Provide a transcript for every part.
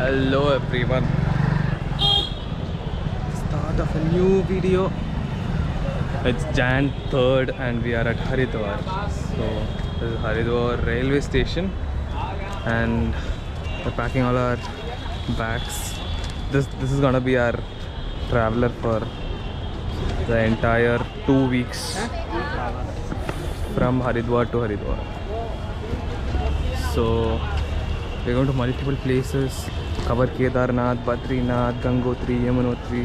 Hello everyone. Start of a new video. It's Jan 3rd and we are at Haridwar. So this is Haridwar railway station and we're packing all our bags. This is gonna be our traveler for the entire 2 weeks from Haridwar to Haridwar. So we're going to multiple places, cover Kedarnath, Badrinath, Gangotri, Yamunotri,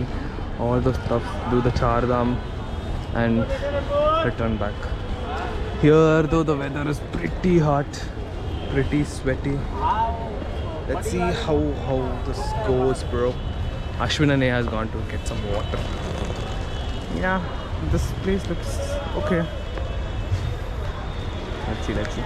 all those stuff, do the Char Dham and return back. Here though the weather is pretty hot, pretty sweaty. Let's see how this goes, bro. Ashwin and A has gone to get some water. Yeah, this place looks okay. Let's see.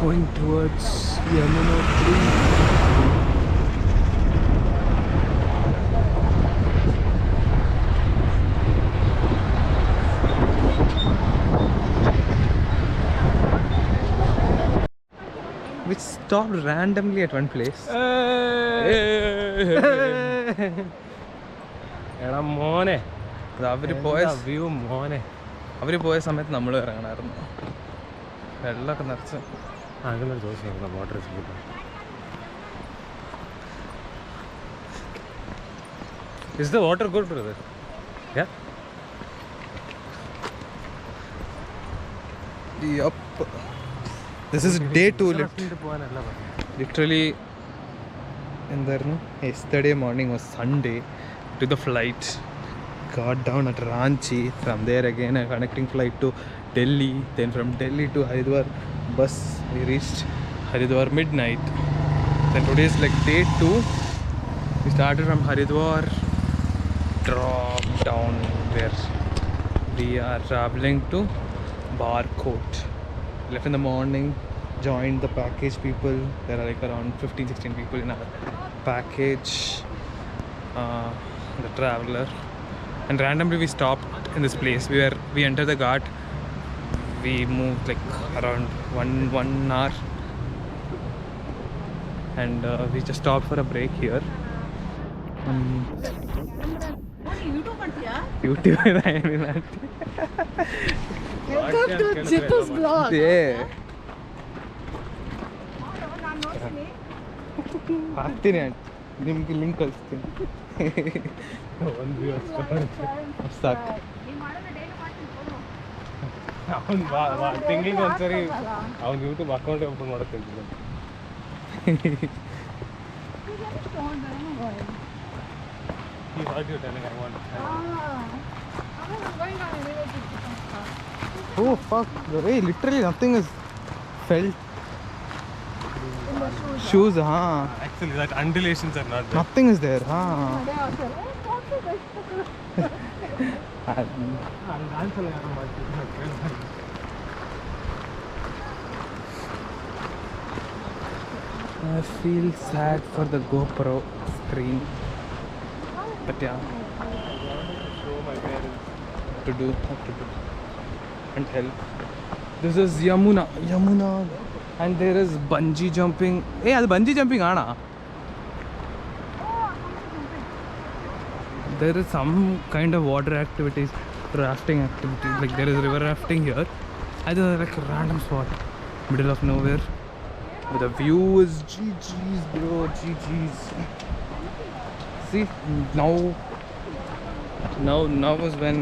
Going towards Yamunotri. We stopped randomly at one place. എടാ മോനെ അവര് പോയ view മോനെ സമയത്ത് നമ്മൾ ഇറങ്ങണമായിരുന്നു. വെള്ളമൊക്കെ നിറച്ച് അങ്ങനെ ചോദിച്ചു water Is the water good, brother? Yeah? Yup. This is day 2 literally. Yesterday morning was Sunday. Took the flight, got down at Ranchi. From there again a connecting flight to Delhi. Then from Delhi to Haridwar bus. We reached Haridwar midnight. Then today is like day 2. We started from Haridwar, dropped down where we are traveling to Barkot. Left in the morning, joined the package people. There are like around 15-16 people in our package, the traveler. And randomly we stopped in this place. We entered the ghat. We moved like around one hour and we just stopped for a break here. YouTube Welcome to Chittu's vlog. Yeah. ಹಾಕ್ತೀನಿ ನಿಮ್ಗೆ link ಕಳಿಸ್ತೀನಿ. ಸಾಕು ತಿಂಗಳಿಗೆ ಒಂದ್ಸರಿ ಅವ್ನ YouTube account open ಮಾಡುತ್ತೇನೆ. Oh fuck, hey, literally nothing is felt. Shoes, Actually, that undulations are not there. nothing is there, I feel sad for the GoPro screen, but yeah, have to do and help. This is Yamuna, and there is bungee jumping. Hey, that's bungee jumping, Anna. There is some kind of water activities, rafting activities. Like there is river rafting here. I just like a random spot, middle of nowhere. But the view is GG's, bro, GG's. See, now is when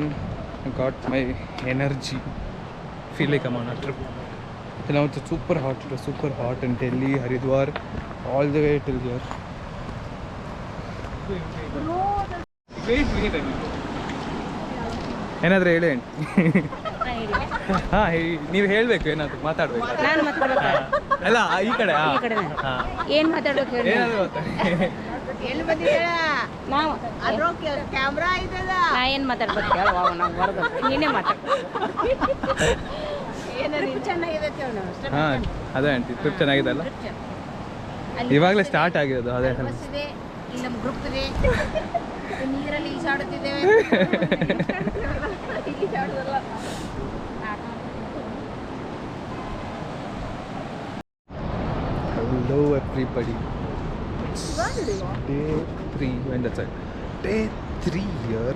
I got my energy. Feel like I'm on a trip. Till now it's super hot. It was super hot in Delhi, Haridwar, all the way till here. ಏನಾದರೂ ಹೇಳಿ ಹಾಂ ನೀವು ಹೇಳಬೇಕು ಏನಾದರೂ ಮಾತಾಡಬೇಕು. ಅಲ್ಲ ಈ ಕಡೆ ಈ ಕಡೆನೇ. ಏನ್ ಮಾತಾಡ್ಬೇಕು ಹೇಳಿ ಎಲ್ಲಿ ಬಂದಿದ್ದೀರ ನಾವು ಅದ್ರ ಕ್ಯಾಮ್ರಾ ಇದೆಲ್ಲ ನಾ ಏನ್ ಮಾತಾಡ್ಬೇಕು ಹೇಳ ನಾವು ಹೊರಗೆ ನೀನೇ ಮಾತಾಡ ಏನಾದ್ರು ಚೆನ್ನಾಗಿದೆ ಕೇಳೋಣ ಹಾಂ ಅದೇ ಆಂಟಿ ಟ್ರಿಪ್ ಚೆನ್ನಾಗಿದೆ ಅಲ್ಲ ಇವಾಗಲೇ ಸ್ಟಾರ್ಟ್ ಆಗಿರೋದು ಅದೇ ಬಸ್ ಇದೆ ಇಲ್ಲಿ ನಮ್ಮ ಗ್ರೂಪ್ ಇದೆ ನೀರಲ್ಲಿ ಈಜಾಡುತ್ತಿದ್ದೇವೆ ಈಜಾಡುದಲ್ಲ Hello everybody. It's day 3 when that's it. Day 3 here.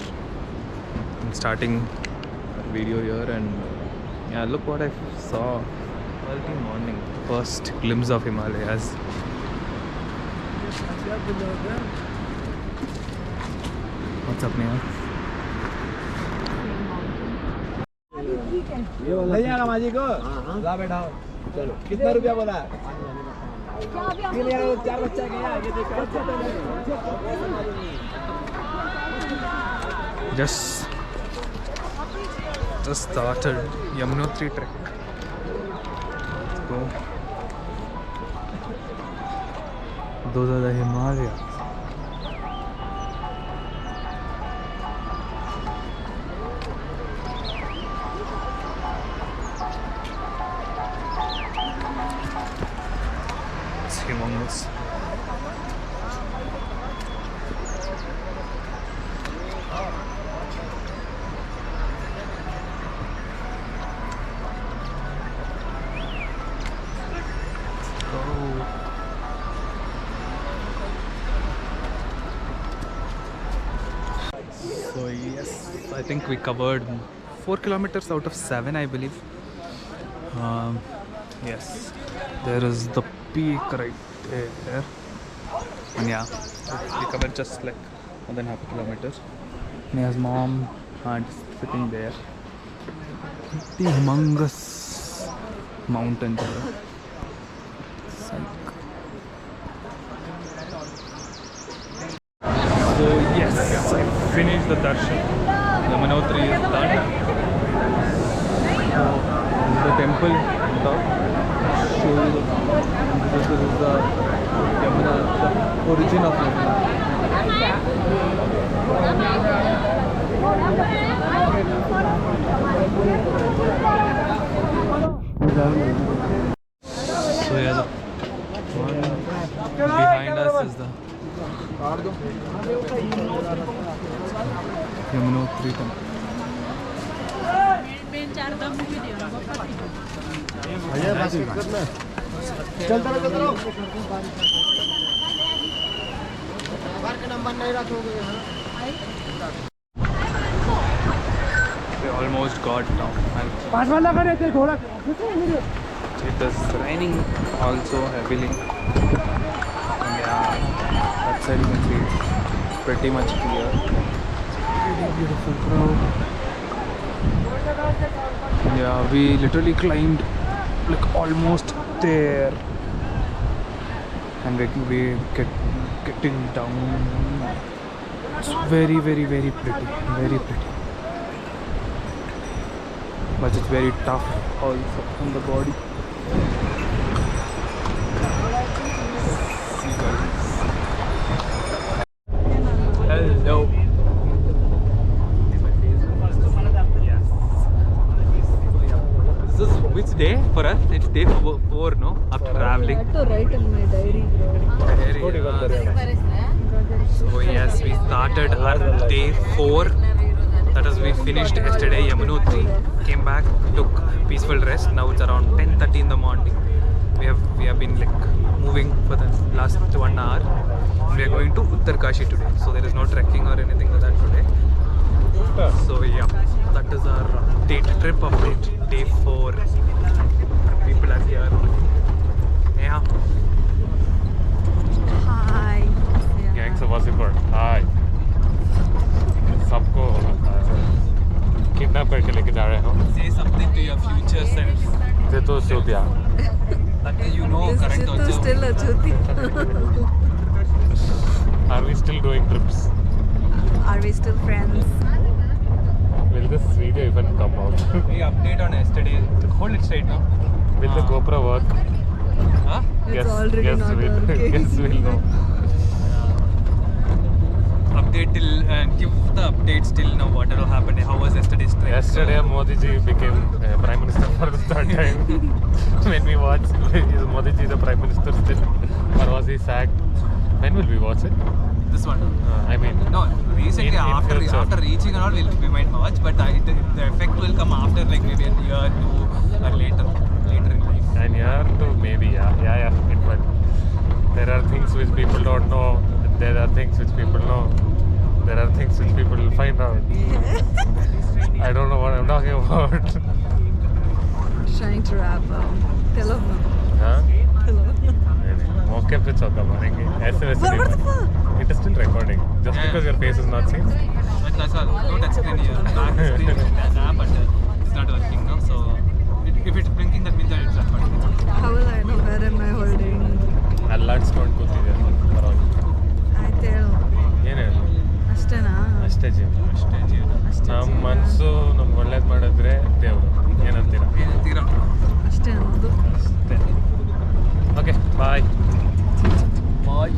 I'm starting a video here and yeah, look what I saw early morning. First glimpse of Himalayas. What's up, Neha? ले जाएगा माजी को ला बैठा चलो कितना रुपया बोला 4 बच्चा गया ये देखो Just started Yamunotri trek. Let's go. Those are the Himalayas. It's humongous. So yes, I think we covered 4 kilometers out of 7, I believe. Yes, there is the peak right there. And yeah, we covered just like more than half a kilometer. Neha's mom aunt is sitting there. The humongous mountain there. Psych. So yes, I finished the darshan. Yamunotri is done. This is the temple on top. Show you this is the Yamuna, the origin of Yamuna. So yeah, the one behind us is the Yamunotri temple. चलता रहो बार का number नहीं रखोगे We almost got down. पांच वाला करे थे घोड़ा It is raining also heavily. And yeah, that side you can see it's pretty much clear. Pretty beautiful crowd. Yeah, we literally climbed like almost there. And we getting down. It's very, very, very pretty. Very pretty. But it's very tough also on the body. Hello. This is which day for us? It's day 4, no? After traveling. to write in my diary So yes, we started our day 4. That is, we finished yesterday Yamunotri, came back, took peaceful rest. Now it's around 10:30 in the morning. We have been like moving for the last 1 hour. We are going to Uttarkashi today, so there is no trekking or anything like that today. So yeah, that is our trip update, day 4. People are here. Yeah. hi gang से वासीपुर हाय सबको kidnap करके लेके जा रहे हो Say something to your future self. ये तो सोतिया That is, you know, correct also. still a chuti Are we still doing trips? are we still friends Will this video even come out? We update on yesterday. Hold it straight now. Will the GoPro work? Huh? It's already not working. Guess we'll know. Update till give the updates till now. Whatever happened. How was yesterday's trip? Yesterday, Modi ji became Prime Minister for the third time. When we watch, is Modi ji the Prime Minister still? Or was he sacked? When will we watch it? This one. I mean, No, recently In future. after reaching and all, we might watch, but the effect will come after like maybe a year, 2, or later in life. and year to maybe, yeah, it will. There are things which people don't know. There are things which people know. There are things which people will find out. I don't know what I'm talking about. Trying to wrap up. Hello. Huh? Hello. मौके पे चौका मारेंगे ऐसे वैसे What the नहीं. fuck? It is still recording. Just Yeah. because your face is not seen. But that's all. No touch screen here. Back screen there's app, but it's not working now. So if it's blinking, that means that it's recording. How will I know where am I holding? ಅಲ್ಲಾಡ್ಸ್ಕೊಂಡು ಕೂತಿದೆ ಪರವಾಗಿ. ಆಯ್ತು ಹೇಳು. ಏನು ಹೇಳಿ ಅಷ್ಟೇನಾ? ಅಷ್ಟೇ ಜೀವನ. ಅಷ್ಟೇ ಜೀವನ. ನಮ್ಮ ಮನಸ್ಸು ನಮ್ಗೆ ಒಳ್ಳೇದು ಮಾಡಿದ್ರೆ ದೇವರು ಏನಂತೀರ? ಏನಂತೀರಾ? ಅಷ್ಟೇ ಅನ್ನೋದು. ಅಷ್ಟೇ. Okay bye. ಬಾಯ್.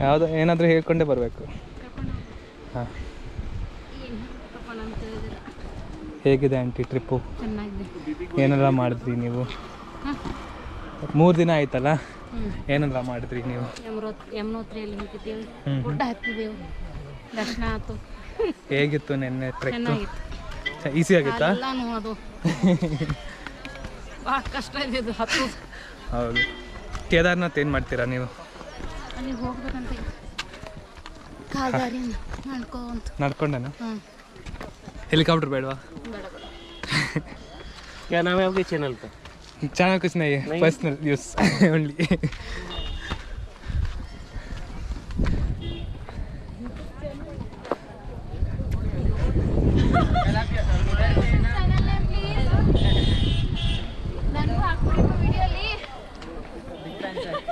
ಯಾವುದು ಏನಾದರೂ ಹೇಳ್ಕೊಂಡೇ ಬರಬೇಕು. ಹಾಂ, ಹೇಗಿದೆ ಆಂಟಿ ಟ್ರಿಪ್ಪು? ಚೆನ್ನಾಗಿದೆ. ಏನೆಲ್ಲ ಮಾಡಿದ್ರಿ ನೀವು? 3 ದಿನ ಆಯ್ತಲ್ಲ, ಏನೆಲ್ಲ ಮಾಡಿದ್ರಿ ನೀವು? ಯಮುನೋತ್ರಿಯಲ್ಲಿ ಹೋಗಿದ್ದೇವೆ, ಗುಡ್ಡ ಹತ್ತಿದ್ದೆವು, ದರ್ಶನ ಆಯ್ತು. ಹೇಗಿತ್ತು ನಿನ್ನೆ ಟ್ರೆಕ್? ಚೆನ್ನಾಗಿತ್ತು. ಈಸಿ ಆಗಿತ್ತಾ? ಎಲ್ಲಾನು ಅದು ಭಾಳ ಕಷ್ಟ ಇದೆ ಅದು ಹತ್ತೋದು. ಹೌದು. ಕೇದಾರ್ನಾಥ್ ಏನು ಮಾಡ್ತೀರಾ ನೀವು? ಅಲ್ಲಿಗೆ ಹೋಗ್ಬೇಕಂತ ಕಾಲ್ದಾರಿಯನ್ನು ಮಾಡ್ಕೊಂತ. ನಡ್ಕೊಂಡೇನಾ? ಹಾಂ, हेलीकॉप्टर ಬೇಡವಾ? ಬೇಡ ಬೇಡ. क्या नाम है आपके चैनल का? चैनल कुछ नहीं है, personal use only.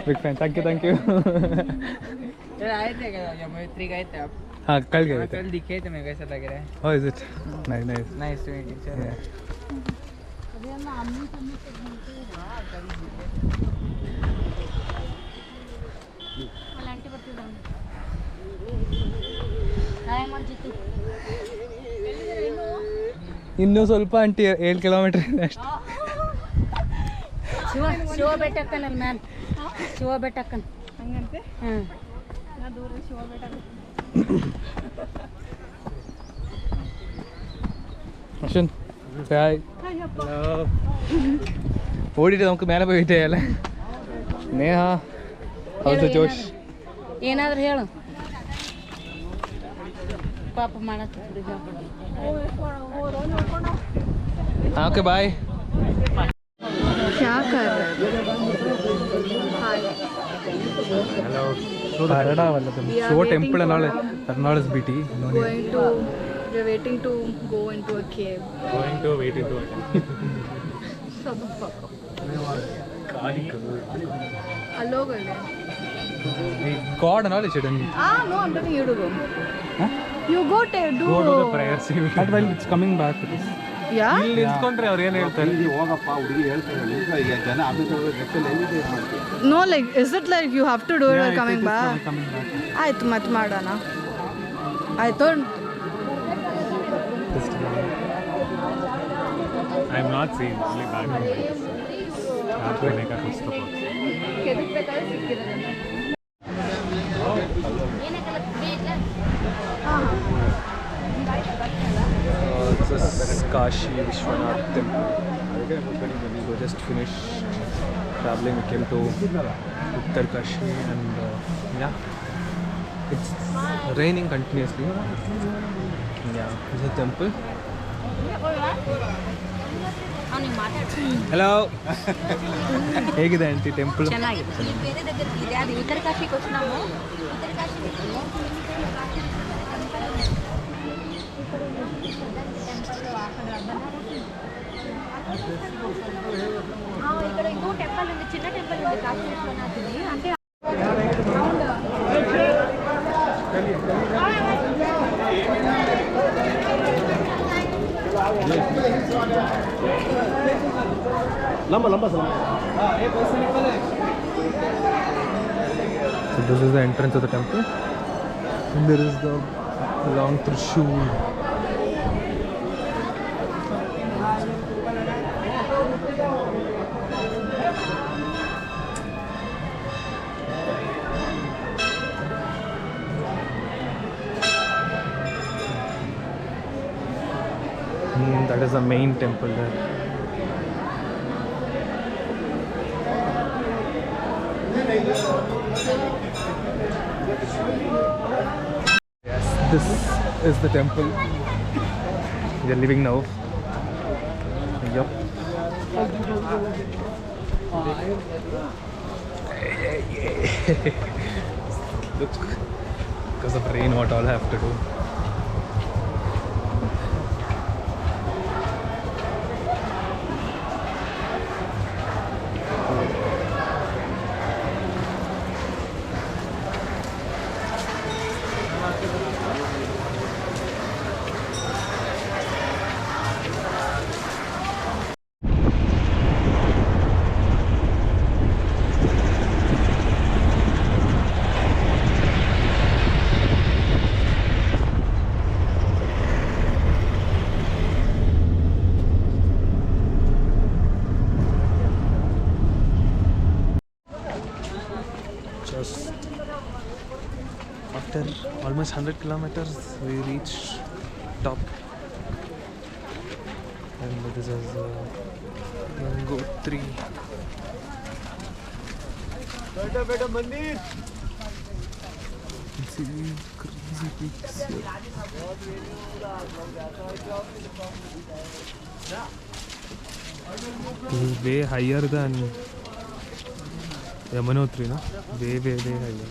Big fan. Thank you. आए थे क्या यमुनोत्री गए थे आप? हाँ, कल गए थे. कल दिखे थे, मैं कैसा लग रहा है? Oh, is it? Nice, nice. Nice to meet you. Yeah. ಅಲ್ಲಿ ಆಂಟಿ ಬರ್ತಿದ್ದಾಳೆ. ಹಾಯ್ ಮಂಜಿತ್ತು. ಇನ್ನೂ ಸ್ವಲ್ಪ ಆಂಟಿ 7 ಕಿಲೋಮೀಟರ್ ಇದೆ ಅಷ್ಟೇ. ಶಿವ ಬೆಟ್ಟಕ್ಕನಲ್ಲಿ ಮ್ಯಾಮ್, ಶಿವ ಬೆಟ್ಟಕ್ಕನ್ ಹಂಗಂತೆ? ಹ್ಞೂ. ನಾ ದೂರ ಶಿವ ಬೆಟ್ಟ. അശ്വൻ ഹായ്. ഓടിയിട്ട് നമുക്ക് മേലെ പോയിട്ട് അല്ലേ? നേഹ, ಹೌದು ಜೋಶ್. ಏನಾದರೂ ಹೇಳು. ಪಾಪ ಮಾಡತ್ತಿದ್ರು. ಹಾಂ, ಓಕೆ ಬಾಯ್. क्या कर रहे हाय. हेलो. ಕನ್ನಡ ವಲ್ಲದು. We are show waiting temple for Karnataka ಬಿಟಿ. we're waiting to go into a cave. Going to wait into it. Shut the fuck up. Allogale. God and all is hidden. No, I'm telling you to go. You go do. Go to the prayers. That while it's coming back. Yeah? ಇಲ್ಲಿ ನಿಂತ್ಕೊಂಡ್ರೆ ಅವ್ರು ಏನು ಹೇಳ್ತಾರೆ? ಹೋಗಪ್ಪ ಹುಡುಗಿ ಹೇಳ್ತಾರೆ ಈಗ ಜನ office No, like, is it like you have to do it while coming back? Coming back. ಆಯ್ತು ಮತ್ತೆ ಮಾಡೋಣ. ಆಯ್ತು. I am not seeing only bad movies. आपको देखा कुछ तो बहुत. This is Kashi Vishwanath temple. So just finished traveling. We came to Uttarkashi and yeah, it's raining continuously. Yeah, this is a temple. ಅವ್ನಿಗೆ ಮಾತಾಡ್ತೀನಿ. ಹಲೋ ಹೇಗಿದೆ aunty temple? ಚೆನ್ನಾಗಿದೆ. ಬೇರೆ దగ్గరికి ಇದೆ ಅದು ಉತ್ತರ ಕಾಶಿಗೆ వచ్చినాము. ಉತ್ತರ ಕಾಶಿಗೆ ఇక్కడ ఇంకో టెంపుల్ ఉంది, చిన్న టెంపుల్ ఉంది కాశీ విశ్వనాథుడి. అంటే लंबा लंबा सा So this is the entrance of the temple, and there is the long Trishul. That is the main temple there. Yes, this is the temple. We are leaving now. Yup. Look, because of rain, what all I have to do. Just after almost 100 kilometers, we reached top, and this is Gangotri. बेटा बेटा मंदिर See these crazy peaks here. This is way higher than Yamunotri, no? Way higher.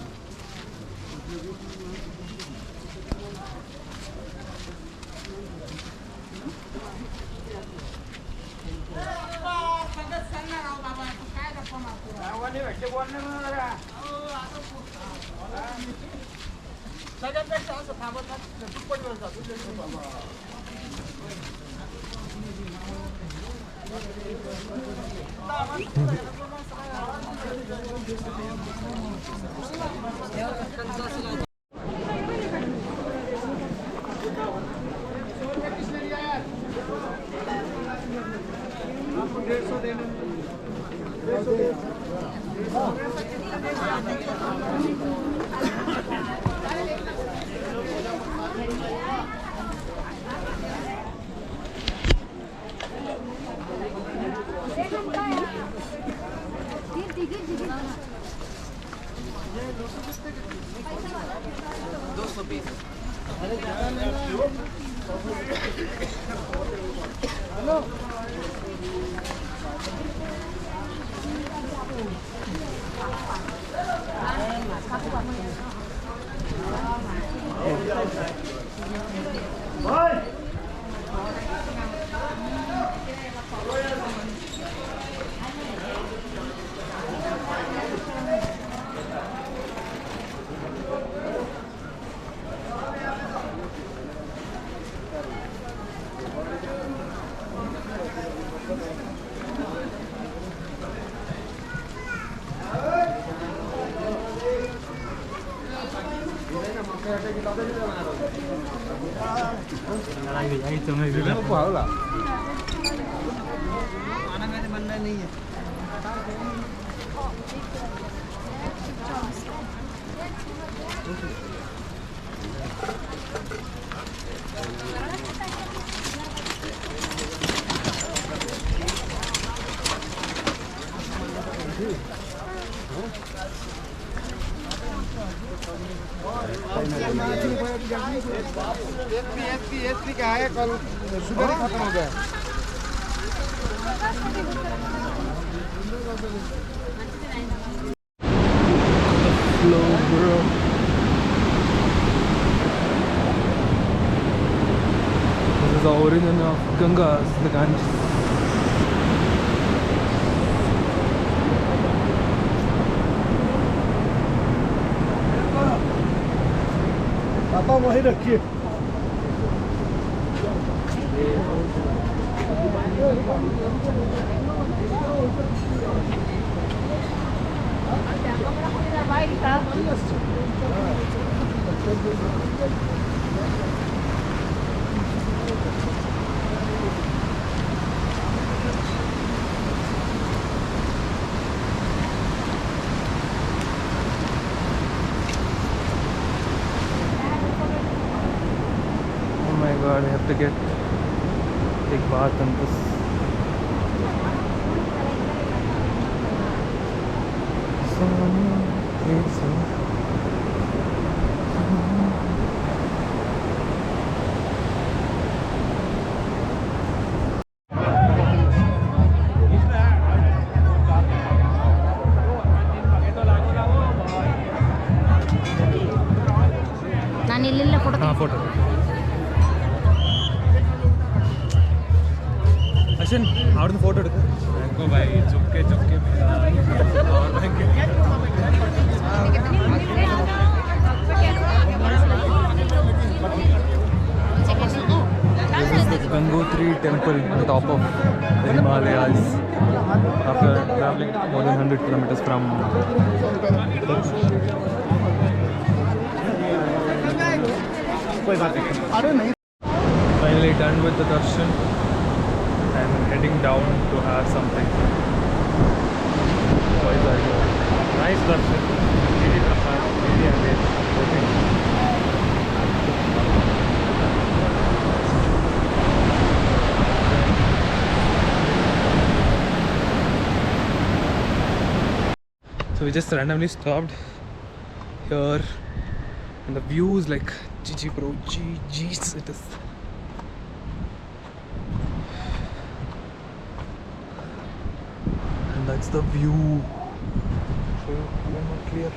SP का है कल sugar ही खत्म हो गया Flow, bro. This is the origin of Gangas, the Ganges. पापा वही रखिए Oh my god, I have to get take bath on this. ನಾನು ಇಲ್ಲೆಲ್ಲ ಫೋಟೋ फोटो अश्विन ಅವ್ರದ್ದು ಫೋಟೋ എടുക്കുക देखो भाई Chupke Chupke Gangotri temple on top of the Himalayas after traveling more than 100 kilometers from finally done with the darshan and heading down to have something. nice darshan really Prasad really amazing So we just randomly stopped here and the view is like GG bro, GG's it is. And that's the view. So I'm not clear.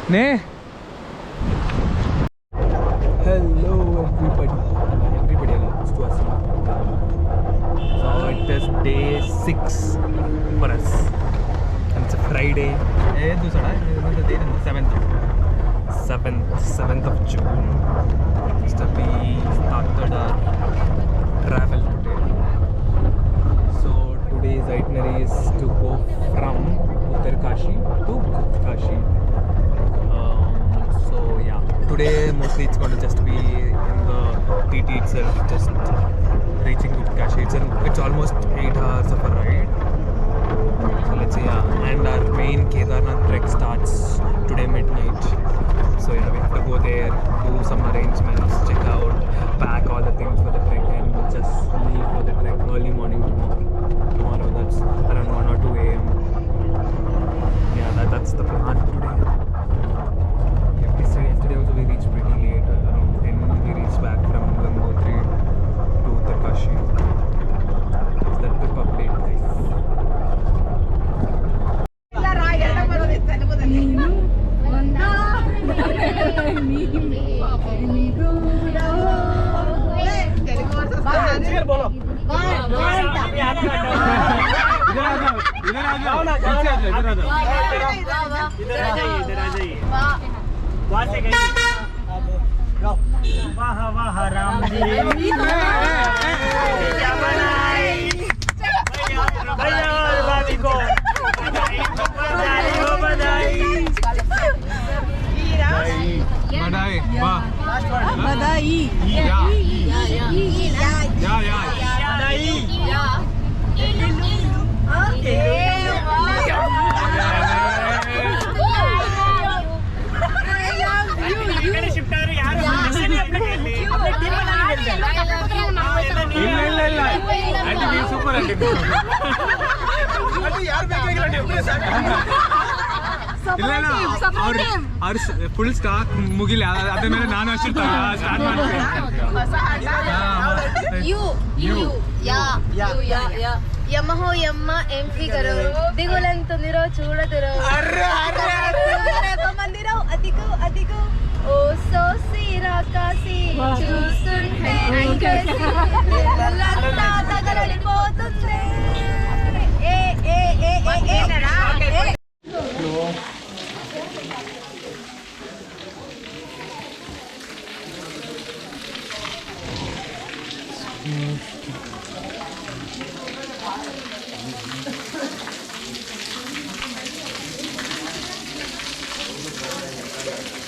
Ne? Hello everybody. Everybody it's to us. So it is day 6 for us. And it's a Friday. Day 7th of June. So we started our travel today. So today's itinerary is to go from Uttarkashi to Kashi. So yeah, today mostly it's going to just be in the TT itself, just reaching Kashi. It's almost 8 hours of a ride. So let's see, yeah. And our main Kedarnath trek starts today midnight. So yeah, we have to go there, do some arrangements, check out, pack all the things for the trek, and just leave for the trek early morning tomorrow. That's around 1 or 2 a.m. Yeah, that's the plan today. Yesterday also we reached pretty late, around 10 we reached back from Gangotri to Uttarkashi. That's the trip update, guys. वाह वाह राम जी क्या बनाई भैया और भाभी को बधाई हो बधाई Badai, ba. बधाई Ya. ಶಿಫ್ಟ್ ಆದ್ರೆ ಯಾರು ಇಲ್ಲ ಅವ್ರು ಫುಲ್ ಸ್ಟಾಕ್ ಮುಗಿಲ್ಲ ಅದ್ರ ಮೇಲೆ ನಾನು ಅಷ್ಟು ಸ್ಟಾರ್ಟ್ ಮಾಡ್ತೀನಿ. యమహో యమ్మ ఎంపీ గరో దిగులంత నిరో చూడదురో మందిరో అదిగో అదిగో ఓ సో సిరా కాసి చూస్తుంటే లంతా తగలడిపోతుంది ఏ ఏ ఏ ఏ ఏ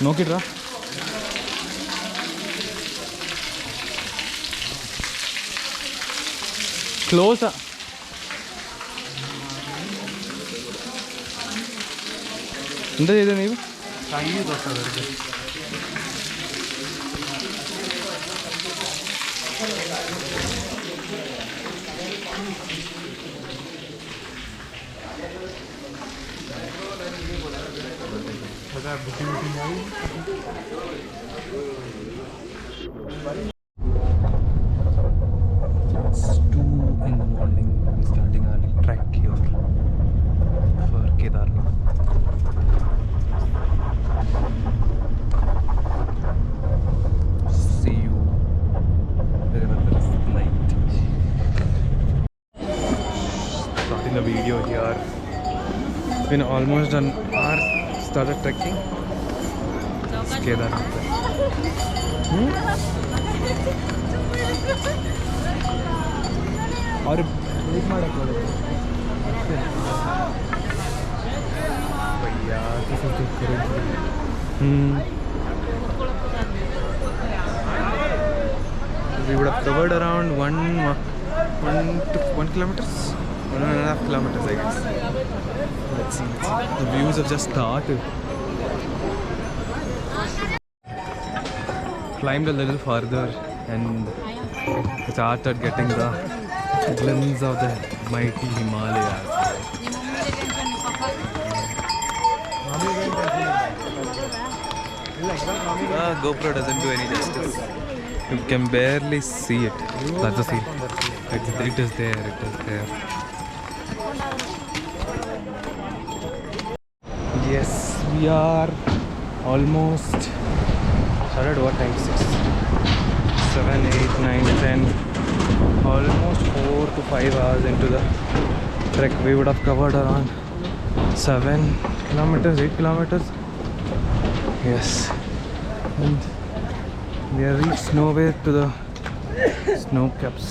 നോക്കിട്ടാ ക്ലോസാ എന്താ ചെയ്തേ നീ? It's 2 in the morning. We're starting our trek here for Kedarnath. See you wherever there is light. Starting the video here. It's been almost an hour. Started trekking. It's Kedarnath. और भैया we would have covered around 1 kilometers, 1.5 kilometers, I guess. Let's see. The views have just started. Climbed a little further and started getting the glimpse of the mighty Himalayas. GoPro doesn't do any justice. You can barely see it. That's the scene. It is there. It is there. Yes, we are almost started. What time? 6, 7, 8, 9, 10. Almost 4 to 5 hours into the trek. We would have covered around 7 kilometers, 8 kilometers. Yes, and we have reached nowhere to the snow caps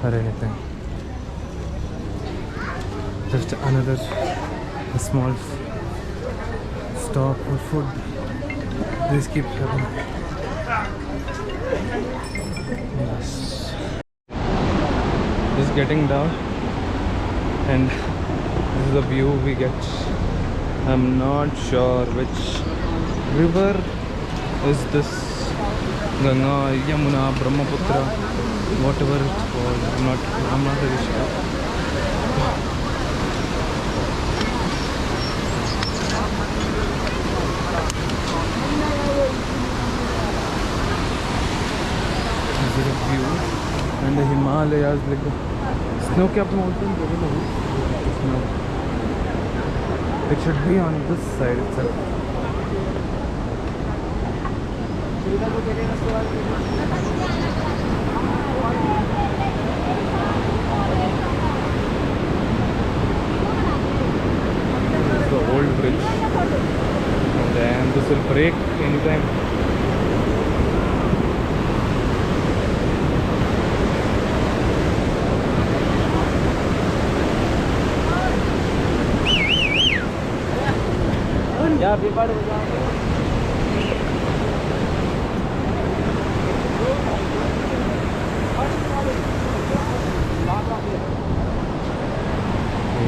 or anything. Just another small stop for food. Please keep coming. Yes. Just getting down, and this is the view we get. I'm not sure which river is this. Ganga, Yamuna, Brahmaputra, whatever it's called. I'm not really sure. This is a view, and the Himalayas, like the snow-capped mountains. I don't know. Snow. It should be on this side itself. This is the old bridge, and then this will break anytime. Yeah, we got it.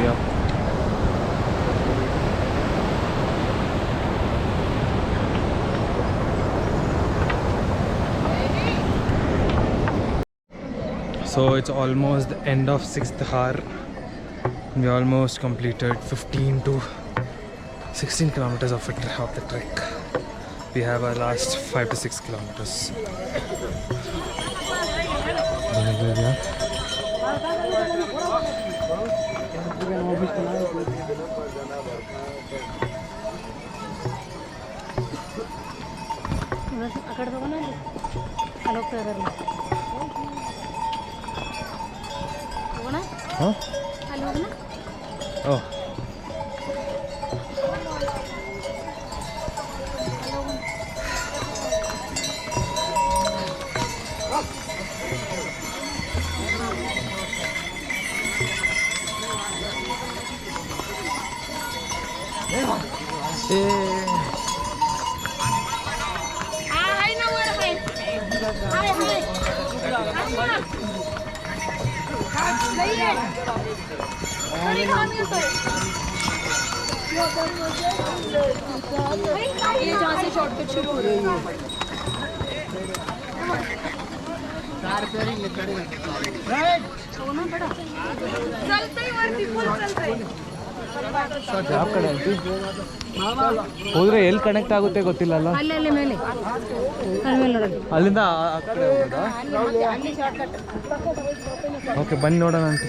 Yeah. So So it's almost the end of 6th hour. We almost completed 15 to 16 kilometers of the trek. We have our last 5 to 6 kilometers. అక్కడ పోనాలి hello పేరు పోనా Huh? Hello పోనా Oh. Hi నా వర hi hi ये जहाँ से shortcut शुरू हो रही है चलते ही वरती फुल चलते ಯಾವ ಕಡೆ ಆಂಟಿ ಹೋದ್ರೆ ಎಲ್ಲಿ ಕನೆಕ್ಟ್ ಆಗುತ್ತೆ ಗೊತ್ತಿಲ್ಲ ಅಲ್ಲ ಅಲ್ಲಿ ಅಲ್ಲಿ ಮೇಲೆ ಅಲ್ಲಿ ಮೇಲೆ ನೋಡಿ ಅಲ್ಲಿಂದ ಆ ಕಡೆ ಹೋಗೋದಾ ಅಲ್ಲಿ ಶಾರ್ಟ್ಕಟ್ ಓಕೆ ಬನ್ನಿ ನೋಡೋಣ aunty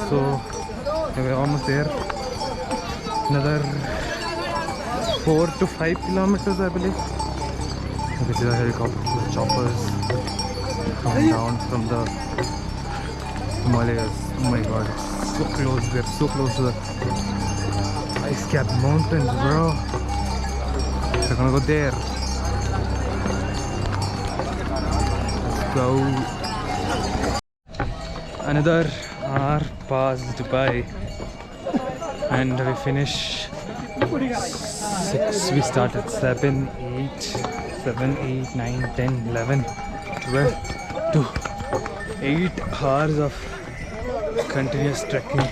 So we're almost there. Another 4 to 5 kilometers, I believe. This is a helicopter choppers coming down from the Himalayas. Oh my god, it's so close. We're so close to the ice cap mountains, bro. We're gonna go there. Let's go. Another hour passed by and we finish 6. We started 7, 8, 9, 10, 11, 12, 2, 8 hours of continuous trekking,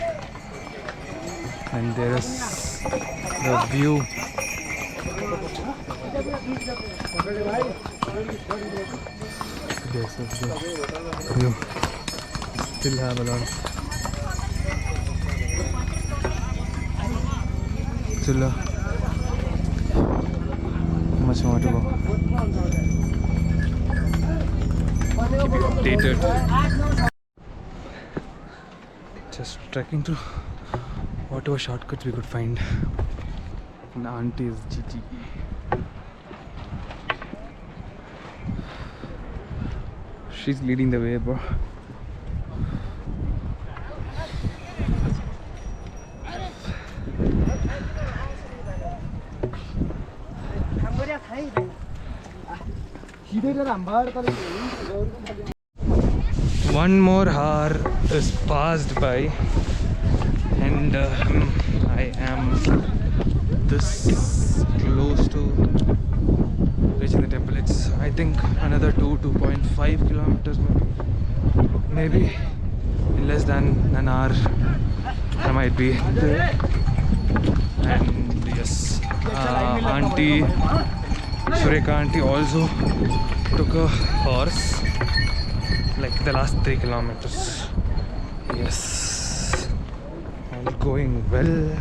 and there is the view. This is the view. Still have a lot. Still much more to go. Keep you updated. Just trekking through whatever shortcuts we could find. And auntie is Gigi. She's leading the way, bro. One more hour is passed by, and I am this close to reaching the temple. It's, I think, another 2.5 kilometers maybe in less than an hour I might be there. And yes, auntie Sureka auntie also took a horse like the last 3 kilometers. Yes, all going well.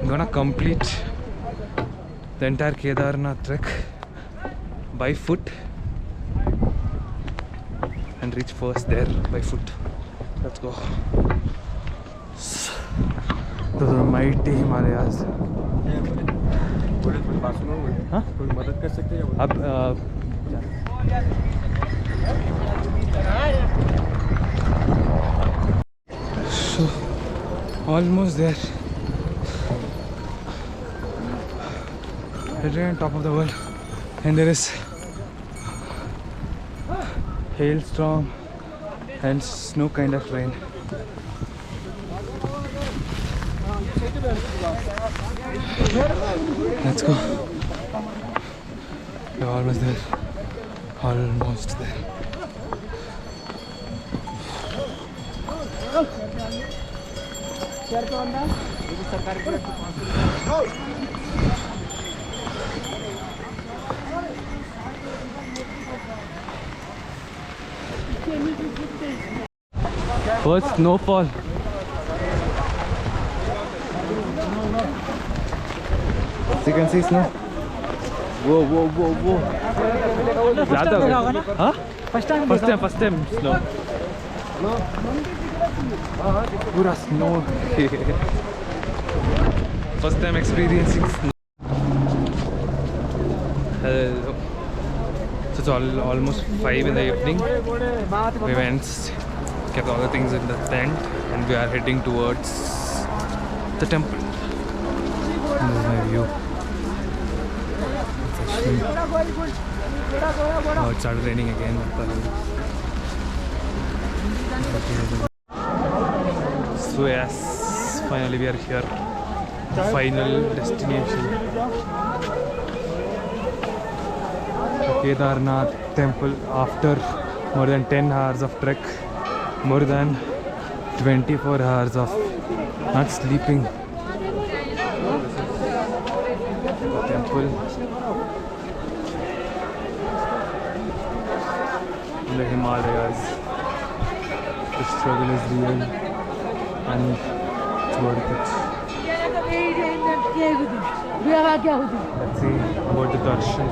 I'm gonna complete the entire Kedarnath trek by foot and reach first there by foot. Let's go. Those are mighty Himalayas. हाँ? मदद कर सकते हैं अब so almost there. Right on top of the world, and there is hailstorm and snow kind of rain. Let's go. We're almost there. Almost there. First snowfall. You can see snow. Whoa, whoa, whoa, whoa. ज़्यादा हो गया? हाँ? First time snow. पूरा snow. First time experiencing snow. Hello. So it's almost 5 in the evening. We went, kept all the things in the tent, and we are heading towards the temple. This is my view. Oh, it started raining again. So yes, finally we are here. Final destination. The Kedarnath temple after more than 10 hours of trek, more than 24 hours of not sleeping. The temple in the Himalayas. The struggle is real and it's worth it. Let's see about the darshan.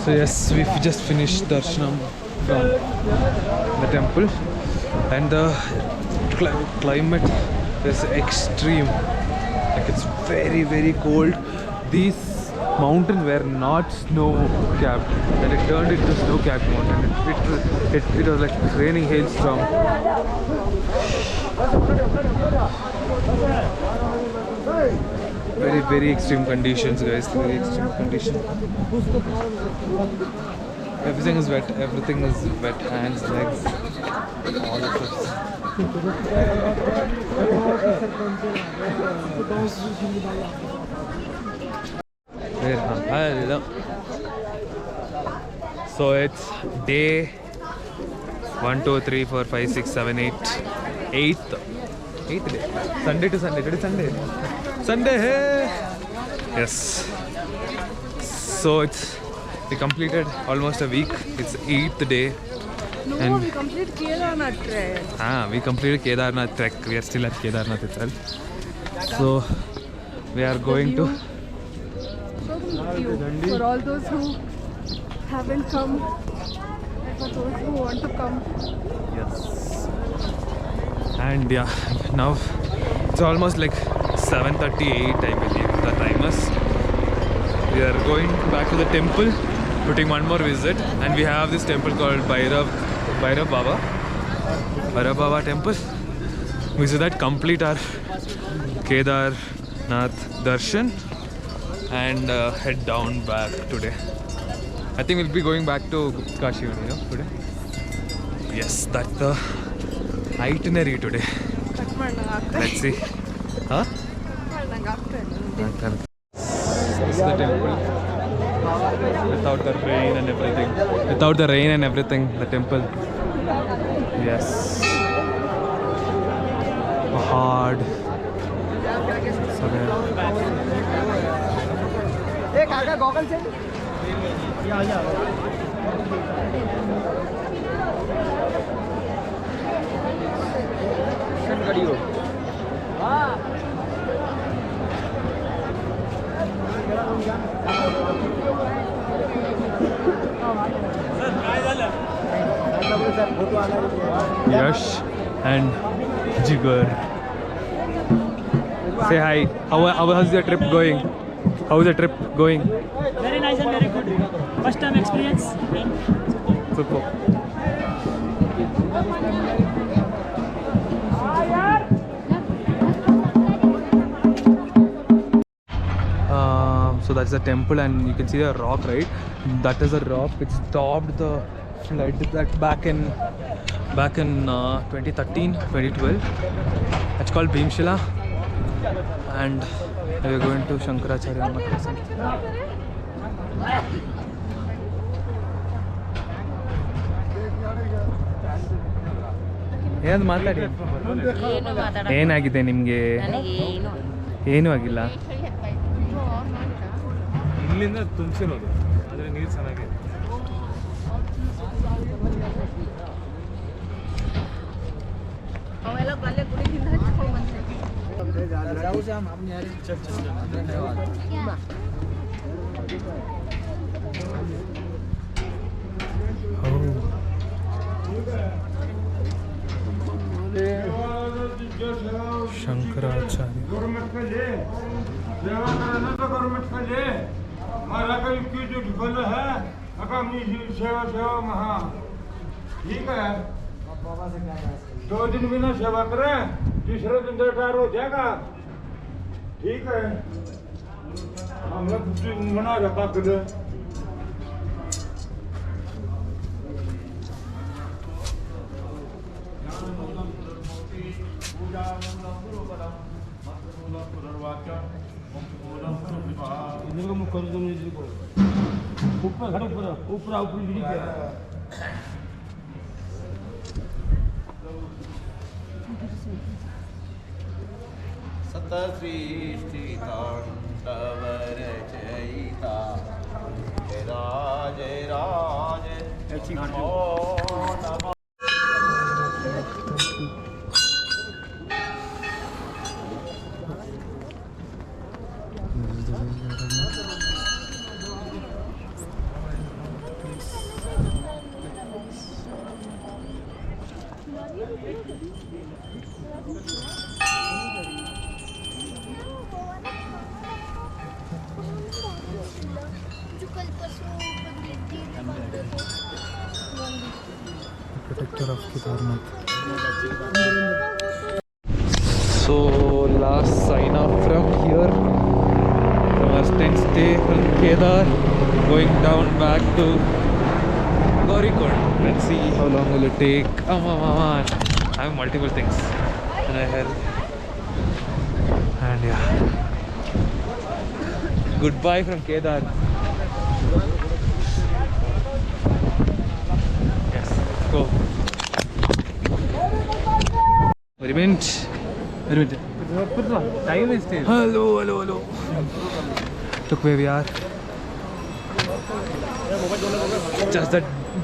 So yes, we've just finished darshanam from the temple, and the climate is extreme. Like it's very, very cold. These mountains were not snow-capped, and it turned into snow-capped mountain. It was like raining hailstorm. Very, very extreme conditions, guys. Very extreme conditions. Everything is wet. Everything is wet. Hands, legs, all of it. Hello. So it's day 1, 2, 3, 4, 5, 6, 7, 8. Eighth day. Sunday to Sunday. Today Sunday. Sunday, hey! Yes. So we completed almost a week. It's 8th day. No, And we completed Kedarnath trek. we completed Kedarnath trek. We are still at Kedarnath itself. So we are going to. For all those who haven't come, and for those who want to come. Yes. And yeah, now it's almost like 7:38, I believe the time is. We are going back to the temple, putting one more visit, and we have this temple called Bhairav Baba temple. We so that complete our Kedarnath darshan and head down back today. I think we'll be going back to Kashi only, today. Yes, that's the itinerary today. Let's see. Huh? This is the temple. Without the rain and everything. Without the rain and everything, the temple. Yes. Hard. So Hey, Kaka, goggles in? Yeah. Yash and Jigar. Say hi. How's your trip going? How's the trip going? Very nice and very good. First time experience. Super. So that's the temple, and you can see the rock, right? That is a rock which stopped the flood that back in 2013, 2012. It's called Bhimshila, and we're going to Shankaracharya Math or something. ಏನು ಮಾತಾಡಿ ಏನಾಗಿದೆ ನಿಮಗೆ ಏನೂ ಆಗಿಲ್ಲ ಇಲ್ಲಿಂದ ತುಂಬಿಸಿರೋದು ಆದರೆ ನೀರು ಚೆನ್ನಾಗಿದೆ ಅವೆಲ್ಲ ಗಲ್ಲೆ ಗುಡಿಯಿಂದ ಹಚ್ಕೊಂಡು ಬಂದೆ शंकराचार्य ठीक है 2 दिन बिना सेवा करें, तीसरे दिन रिटायर हो जाएगा। ठीक है, हम लोग मना रखा कर सतसृष्टि तांडव रचयिता राज राज नमो नमः। Protector of Kedarnath. So last sign off from here, from our tent stay from Kedar, going down back to Gaurikund. Let's see how long will it take. I have multiple things in my head. And yeah, goodbye from Kedar. Yes, let's go. Wait a minute. Time is still. Hello. Look where we are.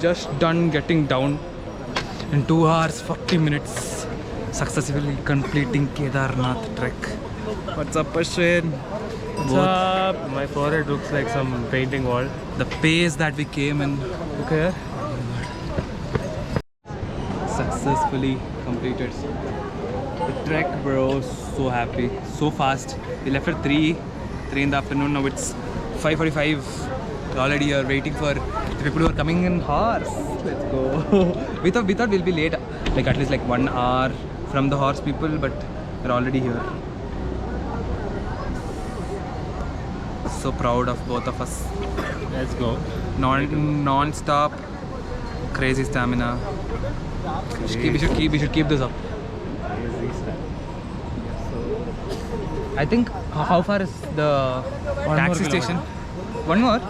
Just done getting down in 2 hours 40 minutes, successfully completing Kedarnath trek. What's up, Ashwin? What's up? My forehead looks like some painting wall. The pace that we came in. Okay. Successfully completed the trek, bro. So happy, so fast. We left at 3 in the afternoon. Now it's 5:45. We're already here waiting for the people who are coming in horse. Let's go. we thought we'll be late, like at least like 1 hour from the horse people, but we're already here. So proud of both of us. Let's go. Non-stop, crazy stamina. We should keep this up. I think how far is the taxi station? 1 more?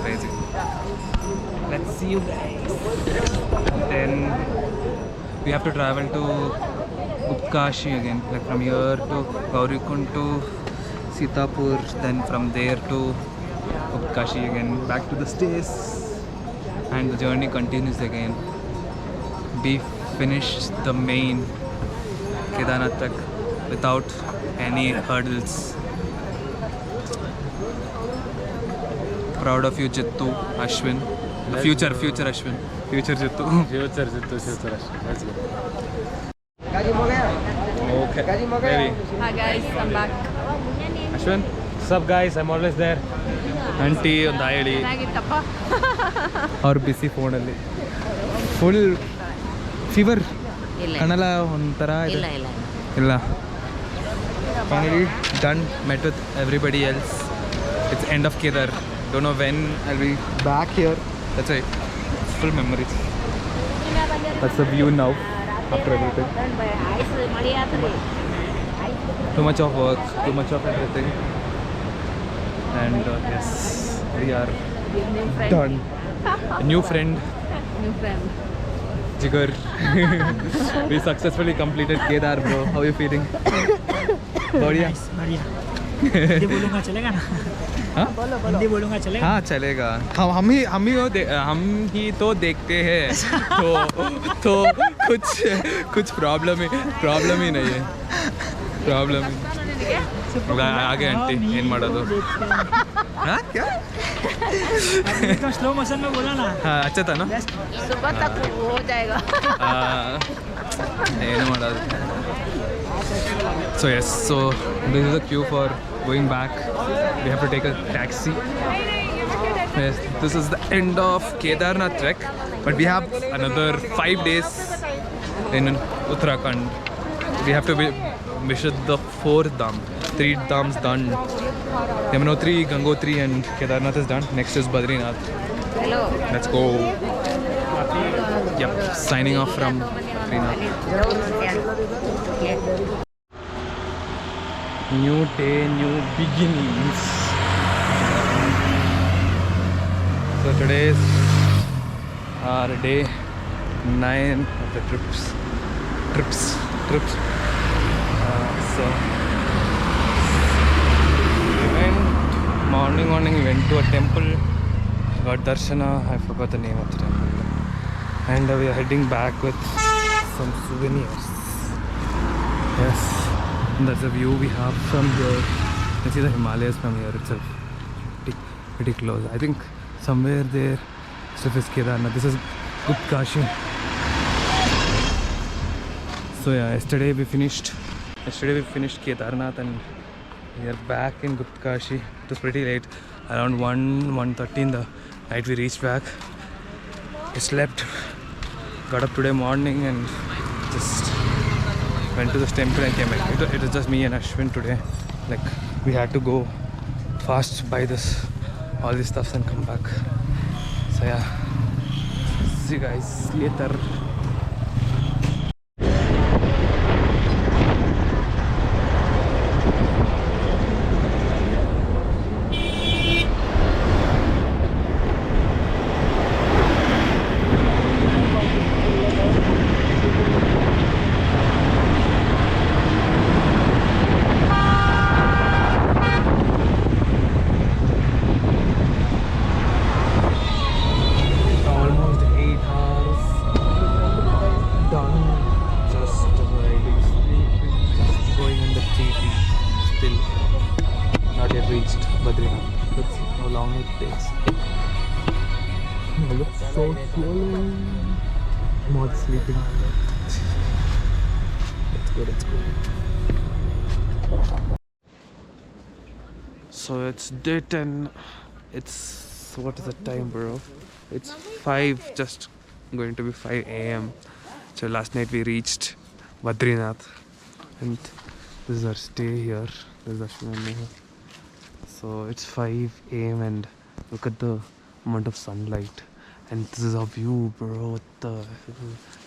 Crazy. Let's see you guys. Then we have to travel to Upkashi again, like from here to Gaurikund to Sitapur, then from there to Upkashi again, back to the stays, and the journey continues again. We finished the main Kedarnath trek without any hurdles. Proud of you, Jittu, Ashwin. The future Ashwin. Future Jittu. Future Jittu. Let's go. Okay. Maybe. Hi guys, I'm back. Ashwin? What's up, guys? I'm always there. Aunty ಒಂದು ಹೇಳಿ ಚೆನ್ನಾಗಿತ್ತಪ್ಪ. ಅವ್ರು ಬಿಸಿ ಫೋನಲ್ಲಿ full fever ಕಣಲ ಒಂಥರ ಇಲ್ಲ ಇಲ್ಲ finally done met with everybody else it's end of Kedar don't know when I will back here that's it full memories that's the view now after everything too much of work, too much of everything, and yes, we are done. A new friend, Jigar. We successfully completed Kedar, bro. How are you feeling? बढ़िया. बढ़िया हिंदी बोलूँगा चलेगा ना? हाँ? हिंदी बोलूँगा चलेगा? हाँ चलेगा. हम ही तो देखते हैं. तो कुछ प्रॉब्लम ही नहीं है. प्रॉब्लम आगे आंटी ಏನು ಮಾಡೋದು हाँ क्या स्लो मोशन में बोला ना. हाँ अच्छा था ना सुबह तक हो जाएगा. ಏನು ಮಾಡೋದು so yes so this is the queue for going back. We have to take a taxi. Yes, this is the end of Kedarnath trek, but we have another 5 days in Uttarakhand. We have to visit the 4th Dham. 3 Dhams done. Yamunotri, Gangotri and Kedarnath is done. Next is Badrinath. Hello. Let's go. Yep, signing off from Badrinath. New day, new beginnings. So today is our day 9 of the trips. So we went morning we went to a temple, got darshana. I forgot the name of the temple, and we are heading back with some souvenirs. Yes, and that's the view we have from here. You can see the Himalayas from here itself, pretty close. I think somewhere there stuff is Kedarnath. This is Gupt Kashi. So yeah, yesterday we finished Kedarnath and we are back in Gupt Kashi. It was pretty late, around 1:30 in the night we reached back. We slept, got up today morning and just went to this temple and came back. It was just me and Ashwin today. Like we had to go fast, buy all these stuffs and come back. So yeah, see you guys later. Not sleeping. Let's go. So it's day 10. It's what is the time, bro? It's 5, just going to be 5 a.m. So last night we reached Badrinath, and this is our stay here. This is Ashwin. So it's 5 a.m. and look at the amount of sunlight. And this is our view, bro.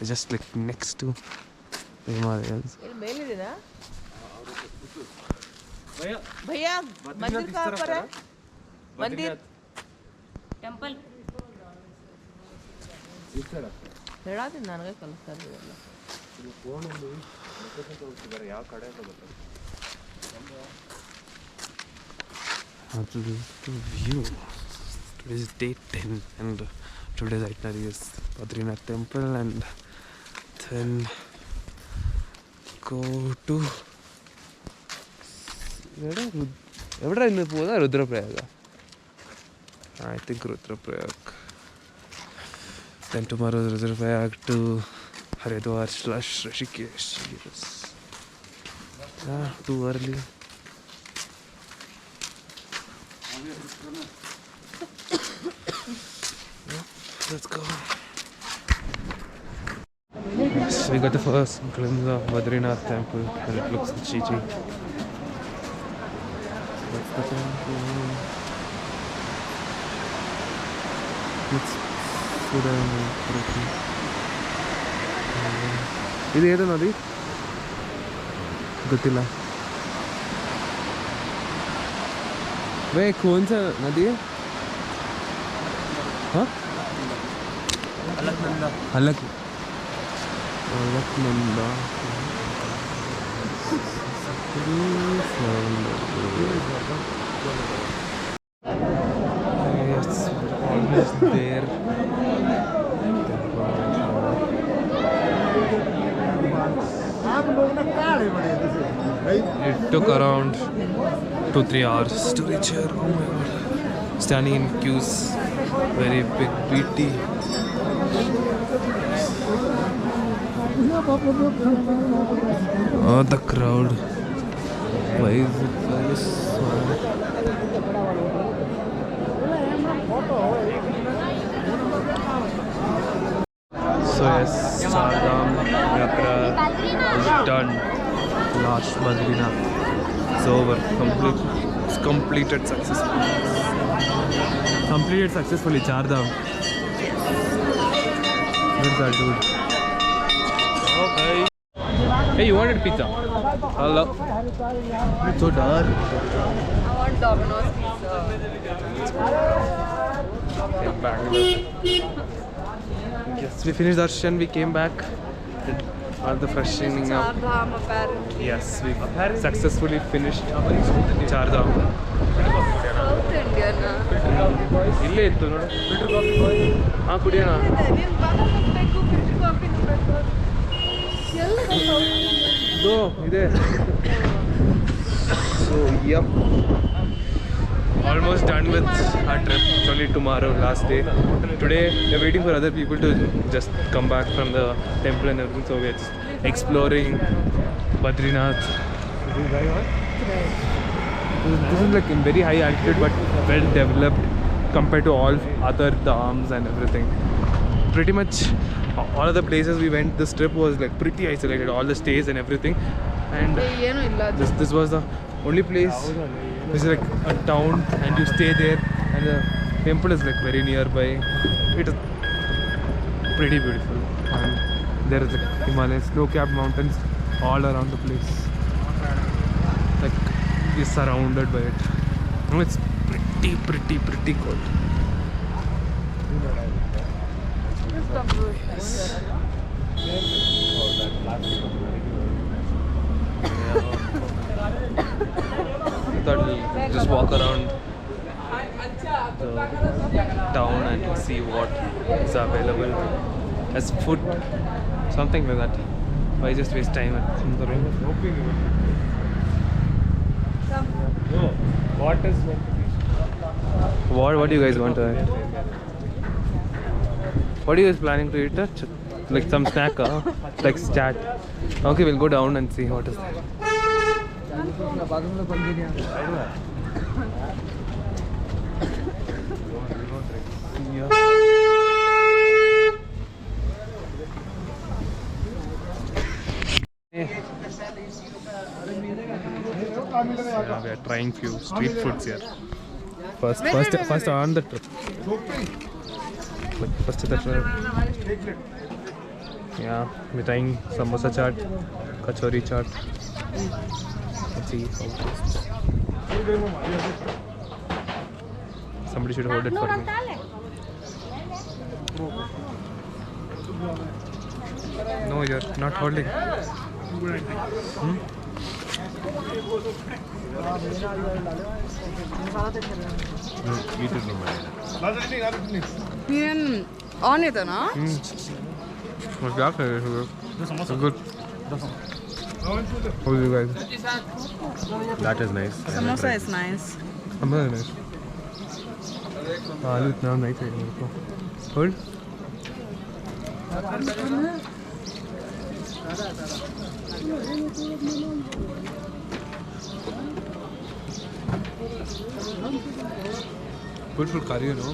It's just like next to the Himalayas. भैया मंदिर कहाँ पर है? मंदिर temple ಹೇಳಾತೀನಿ ನನಗೆ ಕಲಿಸ್ತಾ ಇದ್ದೀವಲ್ಲ. This is the view. Today is day 10 and today's itinerary is Badrinath temple and then go to Rudraprayag. I think Rudraprayag. Then tomorrow Rudraprayag to Haridwar / Rishikesh. Yes. Too early. Let's go. So we got the first glimpse of Badrinath temple and it looks chichi. That's the temple. It's ಇದು ಏದು ನದಿ ಗೊತ್ತಿಲ್ಲ वे कौन सा नदी है हाँ Alaknanda Alaknanda yes almost there it took around 2-3 hours to reach here. Oh my god. Standing in queues. Very big PT. Oh, the crowd. Why is it very small? So yes, Chardham Yatra is done. Last Badrinath. It's over. It's completed successfully. Completed successfully, Chardham. Where's that dude? Okay. Hey, you wanted pizza? Hello. It's so dark. I want Domino's pizza. Came back. Yes, we finished darshan. We came back. All the freshening up. Chardham apparently. Yes, we successfully finished Chardham. South Indian. ಇಲ್ಲೇ ಇತ್ತು ನೋಡು filter coffee ಹಾಂ ಕುಡಿಯೋಣ ನೀನು ಬಾದಾಮ್ ಬೇಕು filter coffee ಬೇಕು ಎಲ್ಲ ಇದು ಇದೆ so ಯಪ್ almost done with our trip. It's only tomorrow, last day. Today we're waiting for other people to just come back from the temple and everything, so we're just exploring Badrinath. This is like in very high altitude but well developed compared to all other dhams and everything. Pretty much all of the places we went this trip was like pretty isolated, all the stays and everything, and ಏನು ಇಲ್ಲ this was the only place which is like a town and you stay there and the temple is like very nearby. It is pretty beautiful and there is like Himalayas, snow-capped mountains all around the place. Like you're surrounded by it. And it's pretty cold. Yes. Thought we'll just walk around the town and see what is available as food, something like that. Why just waste time in the room? What is What do you guys want to eat? What are you guys planning to eat? Like some snack, like chat. Okay, we'll go down and see what is there. Yeah, we are trying few street foods here. First on the trip. First to the trip. Yeah, we're trying samosa chaat, kachori chaat. Let's see how it tastes. Somebody should hold it for me. No, you're not holding. ನೀನು on ಇದನಾ What's that? It's good. How are you guys? That is nice. Samosa is nice I'm very nice. Aloo इतना nice है मेरे को. Hold. Good for curry, you know.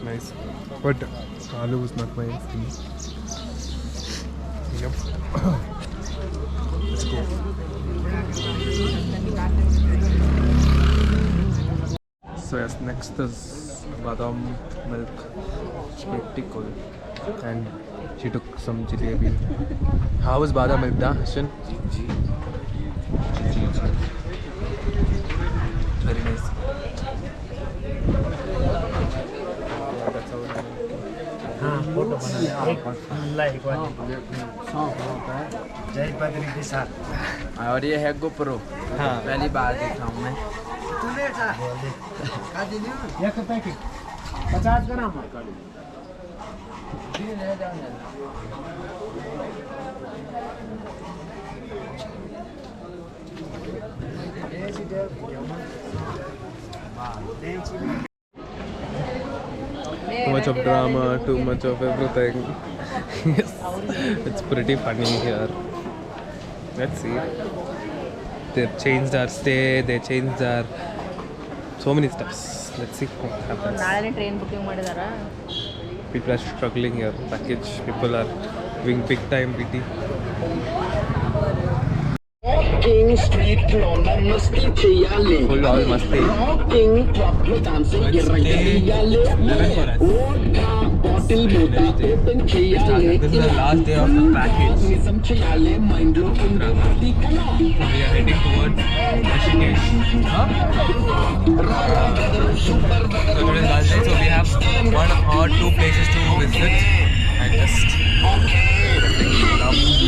Nice. But aloo is not my thing. Yep. Let's go. So yes, next is badam milk. It's pretty cool. And she took some jalebi. How was badam milk, da, Hashan? Very nice. Yeah, that's how it is. हाँ photo बना एक like वाली जय बद्री के साथ और ये है GoPro हाँ पहली बार देख रहा हूँ मैं एक packet 50 gram Too much of drama, too much of everything. Yes, it's pretty funny here. Let's see. They've changed our stay, they changed our so many stuffs. Let's see what happens. ನಾಳೆ train booking ಮಾಡಿದಾರಾ? People are struggling here. Package people are doing big time BT. Full all masti. This is the last day of the package. We are heading towards Rishikesh. So today's last day, so we have 1 or 2 places to visit and just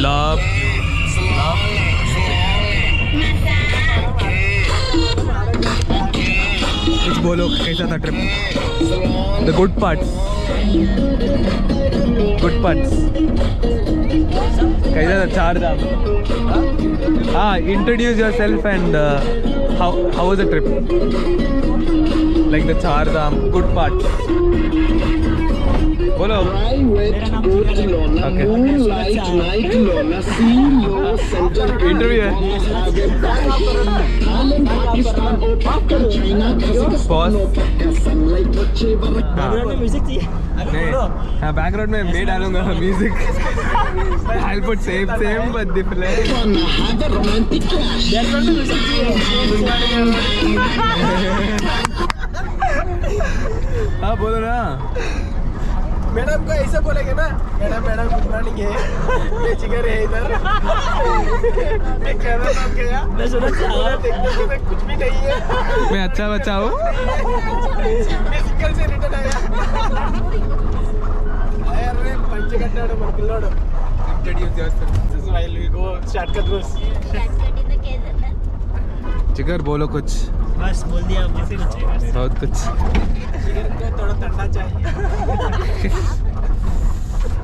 love कुछ बोलो कैसा था trip the good parts कैसा था 4 धाम हाँ introduce your self and how was the trip like the 4 Dham good parts बोलो interview है pause music चाहिए नहीं हाँ बैकग्राउंड में मैं डालूंगा music I'll put same but different हाँ बोलो ना मैडम को ऐसे बोलेंगे ना मैडम गुड मॉर्निंग है मैं जिगर है इधर मैं कैमरा नाम गया मैं सुना देखने के लिए कुछ भी नहीं है मैं अच्छा बच्चा हूँ मैं सिंगल से रिटर्न आया अरे पंच कट्टाडो मन पिल्लोडो introduce yourself this is while we go start कर दो जिगर बोलो कुछ बस बोल दिया बहुत कुछ बहुत कुछ जिगर को थोड़ा ठंडा चाहिए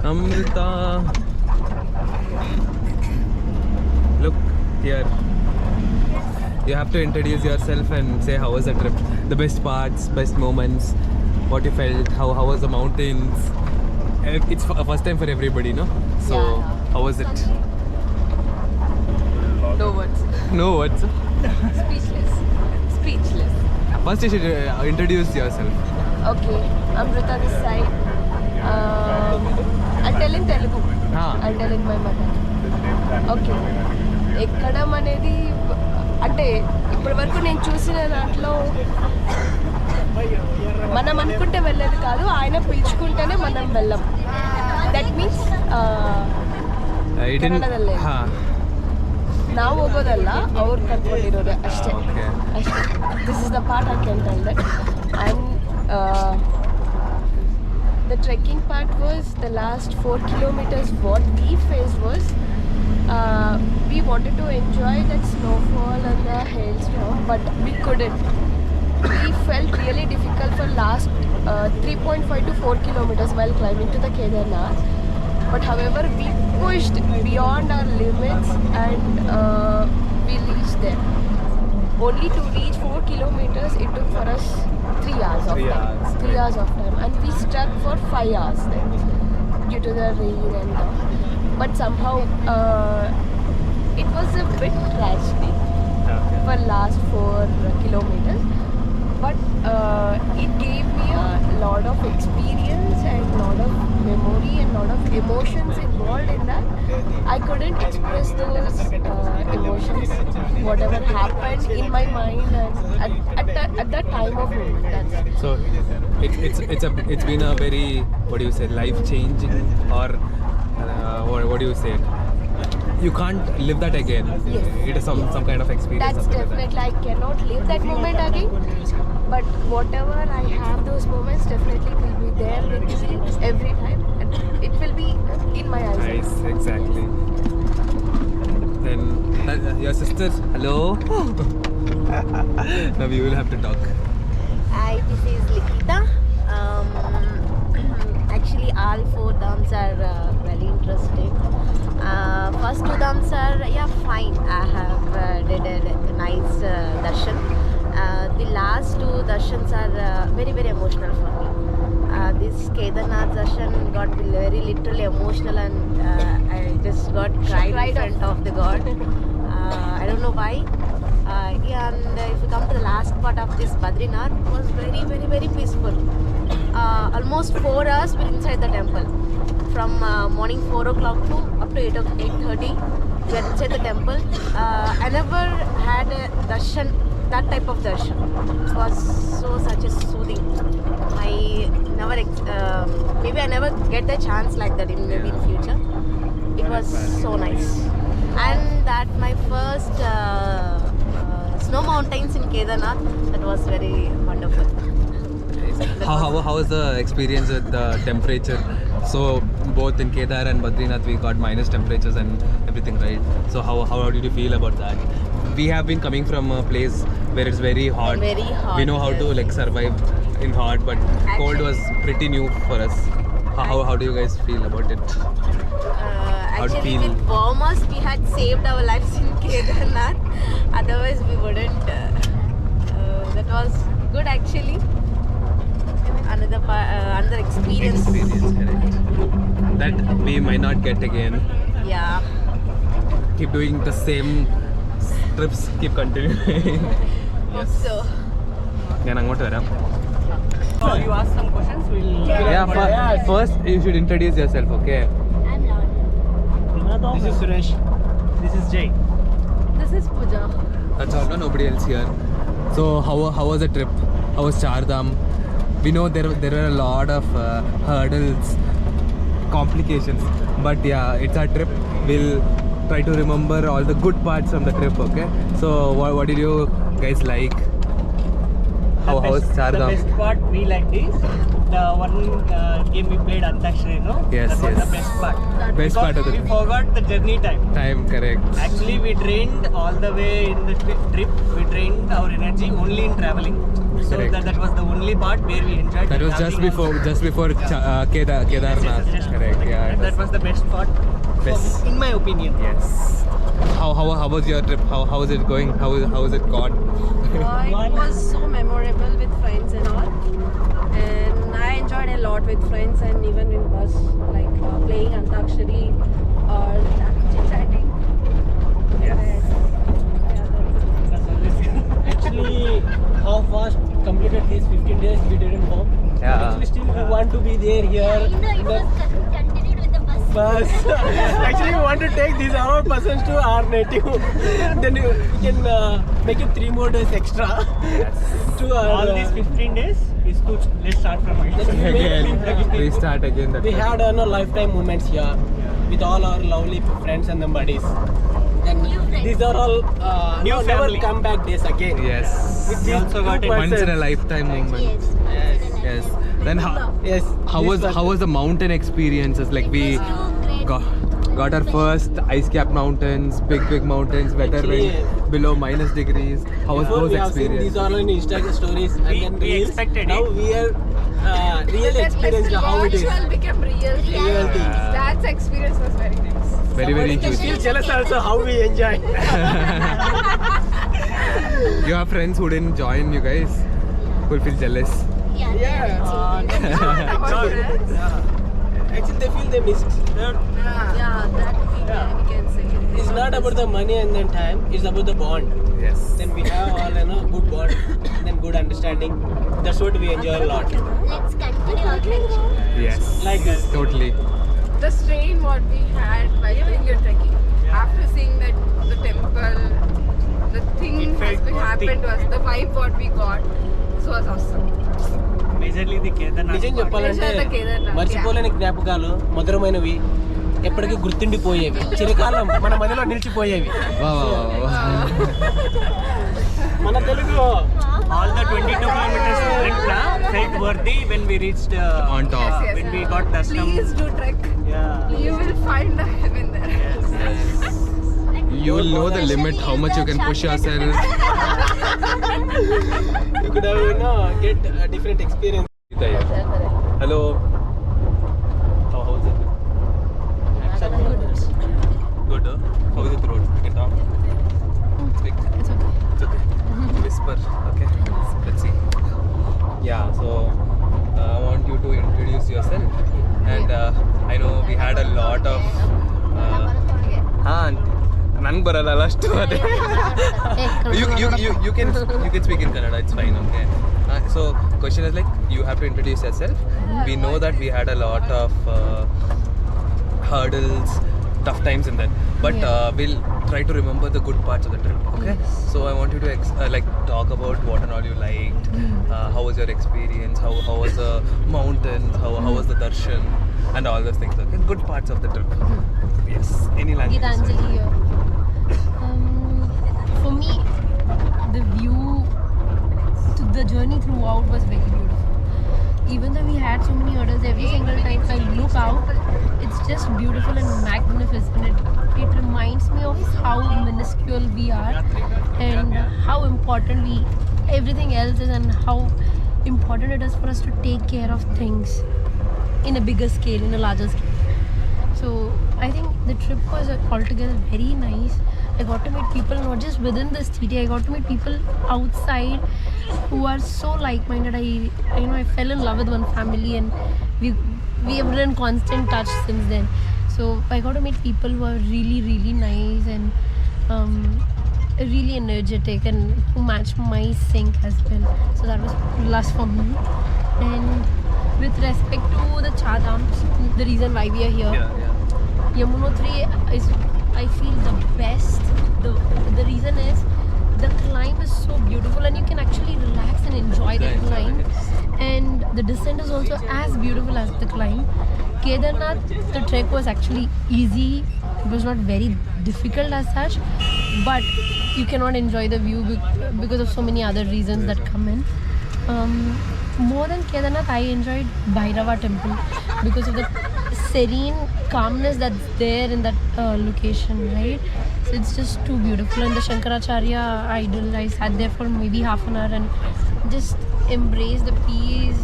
Amrita look here you have to introduce yourself and say how was the trip the best parts best moments what you felt how was the mountains it's first time for everybody no so Yeah. how was it No words. no words Speechless. first you should introduce yourself Okay, Amrita this side. I'll tell in Telugu. I'll tell in my mother. Okay. ఎక్కడం అనేది అంటే ఇప్పటి వరకు నేను చూసిన దాంట్లో మనం అనుకుంటే వెళ్ళేది కాదు ఆయన పిలుచుకుంటేనే మనం వెళ్ళం ದಟ್ ಮೀನ್ಸ್ ಕನ್ನಡದಲ್ಲೇ ನಾವು ಹೋಗೋದಲ್ಲ ಅವ್ರು ಕರ್ಕೊಂಡಿರೋದೆ ಅಷ್ಟೇ ಅಷ್ಟೇ this is the part I can tell that and the trekking part was the last 4 kilometers. What we faced was we wanted to enjoy that snowfall and the hailstorm, but we couldn't. We felt really difficult for last 3.5 to 4 kilometers while climbing to the Kedarnath. But however, we pushed beyond our limits and we reached there. Only to reach 4 kilometers, it took for us 3 hours of time. 3 hours of time, and we stuck for 5 hours there due to the rain and all. But somehow it was a bit tragedy for last 4 kilometers. but it gave me a lot of experience and lot of memory and lot of emotions involved in that. I couldn't express those emotions, whatever happened in my mind and at that time of moment. That's it. So it's been a very, what do you say, life changing, or what do you say? You can't live that again. Yes. It is some kind of experience. That's something like definitely, I cannot live that moment again. But whatever I have, those moments definitely will be there with me every time. And it will be in my eyes. Nice, exactly. Then your sister, hello. Now we will have to talk. Hi, this is Likita. Actually, all 4 dhams are very interesting. First 2 dhams are fine. I have did a nice darshan. The last 2 darshans are very emotional for me. This Kedarnath darshan got very literally emotional, and I just got cried in front of the God. I don't know why. And if you come to the last part of this Badrinath, it was very peaceful. Almost 4 hours we're inside the temple. From morning 4 o'clock to up to 8:30, we are inside the temple. I never had a darshan, that type of darshan. It was such a soothing. I never, maybe I never get the chance like that in future. It was so nice. And that my first snow mountains in Kedarnath, that was very wonderful. How was the experience with the temperature? So both in Kedar and Badrinath we got minus temperatures and everything, right? So how did you feel about that? We have been coming from a place where it's very hot. Very hot, We know how to yes. survive in hot, but cold was pretty new for us. How do you guys feel about it? How do you Actually, feel? with warmers, we had saved our lives in Kedarnath. Otherwise, we wouldn't. That was good, actually. Another experience. Correct. That we might not get again. Yeah. Keep doing the same trips, keep continuing. Hope so. ഞാൻ അങ്ങോട്ട് വരാം. So you ask some questions, we'll... First you should introduce yourself, okay? This is Suresh. This is Jay. This is Pooja. That's all, no, nobody else here. So how was the trip? How was Char Dham? We know there were a lot of hurdles, complications, but yeah, it's our trip. We'll try to remember all the good parts from the trip, okay? So what did you guys like? How was Char The Dham? best part we liked is the one game we played Antakshari, no? Yes, That was yes. the best part. Best Because part of the we forgot the journey time. time, correct. Actually, we drained all the way in the trip. We drained our energy only in traveling. So Correct. that was the only part where we enjoyed. That the was just traveling before Kedarnath. Yes, Correct. Yeah. and that was the best part. Best. In my opinion. Yes. How was your trip? How is it going? How is it gone? It was so memorable with friends and all. And I enjoyed a lot with friends and even in bus, like playing Antakshari or chit-chatting. Actually, how fast completed these 15 days we didn't know. Yeah. Actually, still we want to be there here. It was continued with the bus. Bus. Actually, we want to take these around persons to our native. Then we can make it 3 more days extra. To our, All these 15 days is to let's start from Again, restart again. That we had lifetime moments here with all our lovely friends and the buddies. Then New friends. these are all New never family. come back days again. Yes. With We these also two got it Once in a persons. lifetime moment. Yes. Yes. Then Yes. how was the mountain experiences? Like we got our first ice cap mountains, big mountains, weather Actually, went below minus degrees. How was Before those we have seen experiences? these all in Instagram stories and then we reels. expected Now it. we are really experienced how it is. Virtual became real. Real things. That experience was very nice. Very Feel huge. jealous also how we enjoy. You have friends who didn't join you guys, who will feel jealous. Yeah. Actually, they feel they missed. Yeah, that we can say. It's not about the money and then time. It's about the bond. Yes. Then we have all good bond, and then good understanding. That's what we enjoy a lot. Let's continue our friendship. Yes. Like that. Totally. The strain what we had while doing the trekking, after seeing that the temple, the thing It felt has been worthy. happened to us, the vibe what we got, this was awesome. Majorly the Kedarnath. నిజం చెప్పాలంటే Pleasure the Kedarnath, మర్చిపోలేని జ్ఞాపకాలు మధురమైనవి ఎప్పటికీ గుర్తుండిపోయేవి చిరకాలం మన మదిలో నిలిచిపోయేవి మన Telugu All the 22 kilometers trek felt worthy when we reached On top. Yes, when we got Dastam. Please do trek. Yeah. You will find the heaven there. You will know the limit, how much you can push yourself. you could have get a different experience. Hello. How is it? Good. How is it road? You can talk. Speak. It's okay. It's okay. Whisper. Okay. Let's see. Yeah. So I want you to introduce yourself, and I know we had a lot of. Nange barala last ಅದೇ you can speak in Kannada, it's fine, okay. So question is like, you have to introduce yourself. We know that we had a lot of hurdles, tough times in that, but we'll try to remember the good parts of the trip, okay? So I want you to talk about what and all you liked. How was your experience, how was the mountains, how was the darshan and all those things, okay? Good parts of the trip. Yes, any language. Geetanjali here. For me, the view to the journey throughout was very beautiful. Even though we had so many hurdles, every single time I look out, it's just beautiful and magnificent. It reminds me of how minuscule we are and how important everything else is, and how important it is for us to take care of things in a bigger scale, in a larger scale. So I think the trip was altogether very nice. I got to meet people not just within the city. I got to meet people outside who are so like-minded. I fell in love with one family, and we have been in constant touch since then. So I got to meet people who are really, really nice and really energetic, and who match my sync as well. So that was plus for me. And with respect to the Chardams, the reason why we are here, Yamunotri is, I feel, the best. The reason is the climb is so beautiful, and you can actually relax and enjoy the climb. And the descent is also as beautiful as the climb. Kedarnath, the trek was actually easy. It was not very difficult as such, but you cannot enjoy the view because of so many other reasons that come in. More than Kedarnath, I enjoyed Bhairava temple because of the serene calmness that's there in that location, right? So it's just too beautiful. And the Shankaracharya idol, I sat there for maybe half an hour and just embraced the peace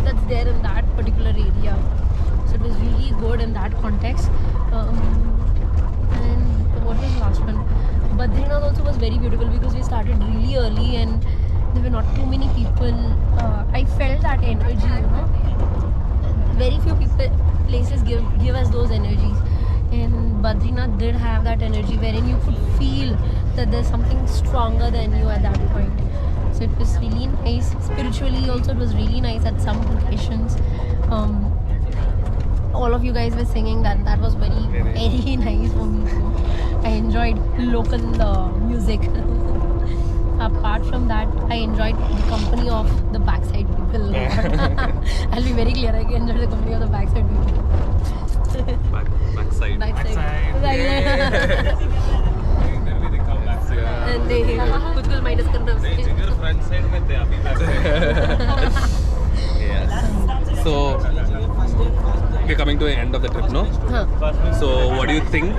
that's there in that particular area. So it was really good in that context. And what was the last one? Badrinath also was very beautiful because we started really early and there were not too many people. I felt that energy, Very few places give us those energies. And Badrinath did have that energy wherein you could feel that there's something stronger than you at that point. So it was really nice. Spiritually also it was really nice at some locations. All of you guys were singing that was very, very nice for me. So I enjoyed local music. Apart from that, I enjoyed the company of the backside people. I'll be very clear, I enjoyed the company of the backside people. Backside. And they कुछ minus करना front side में थे अभी Yes. So we're coming to the end of the trip, no? So what do you think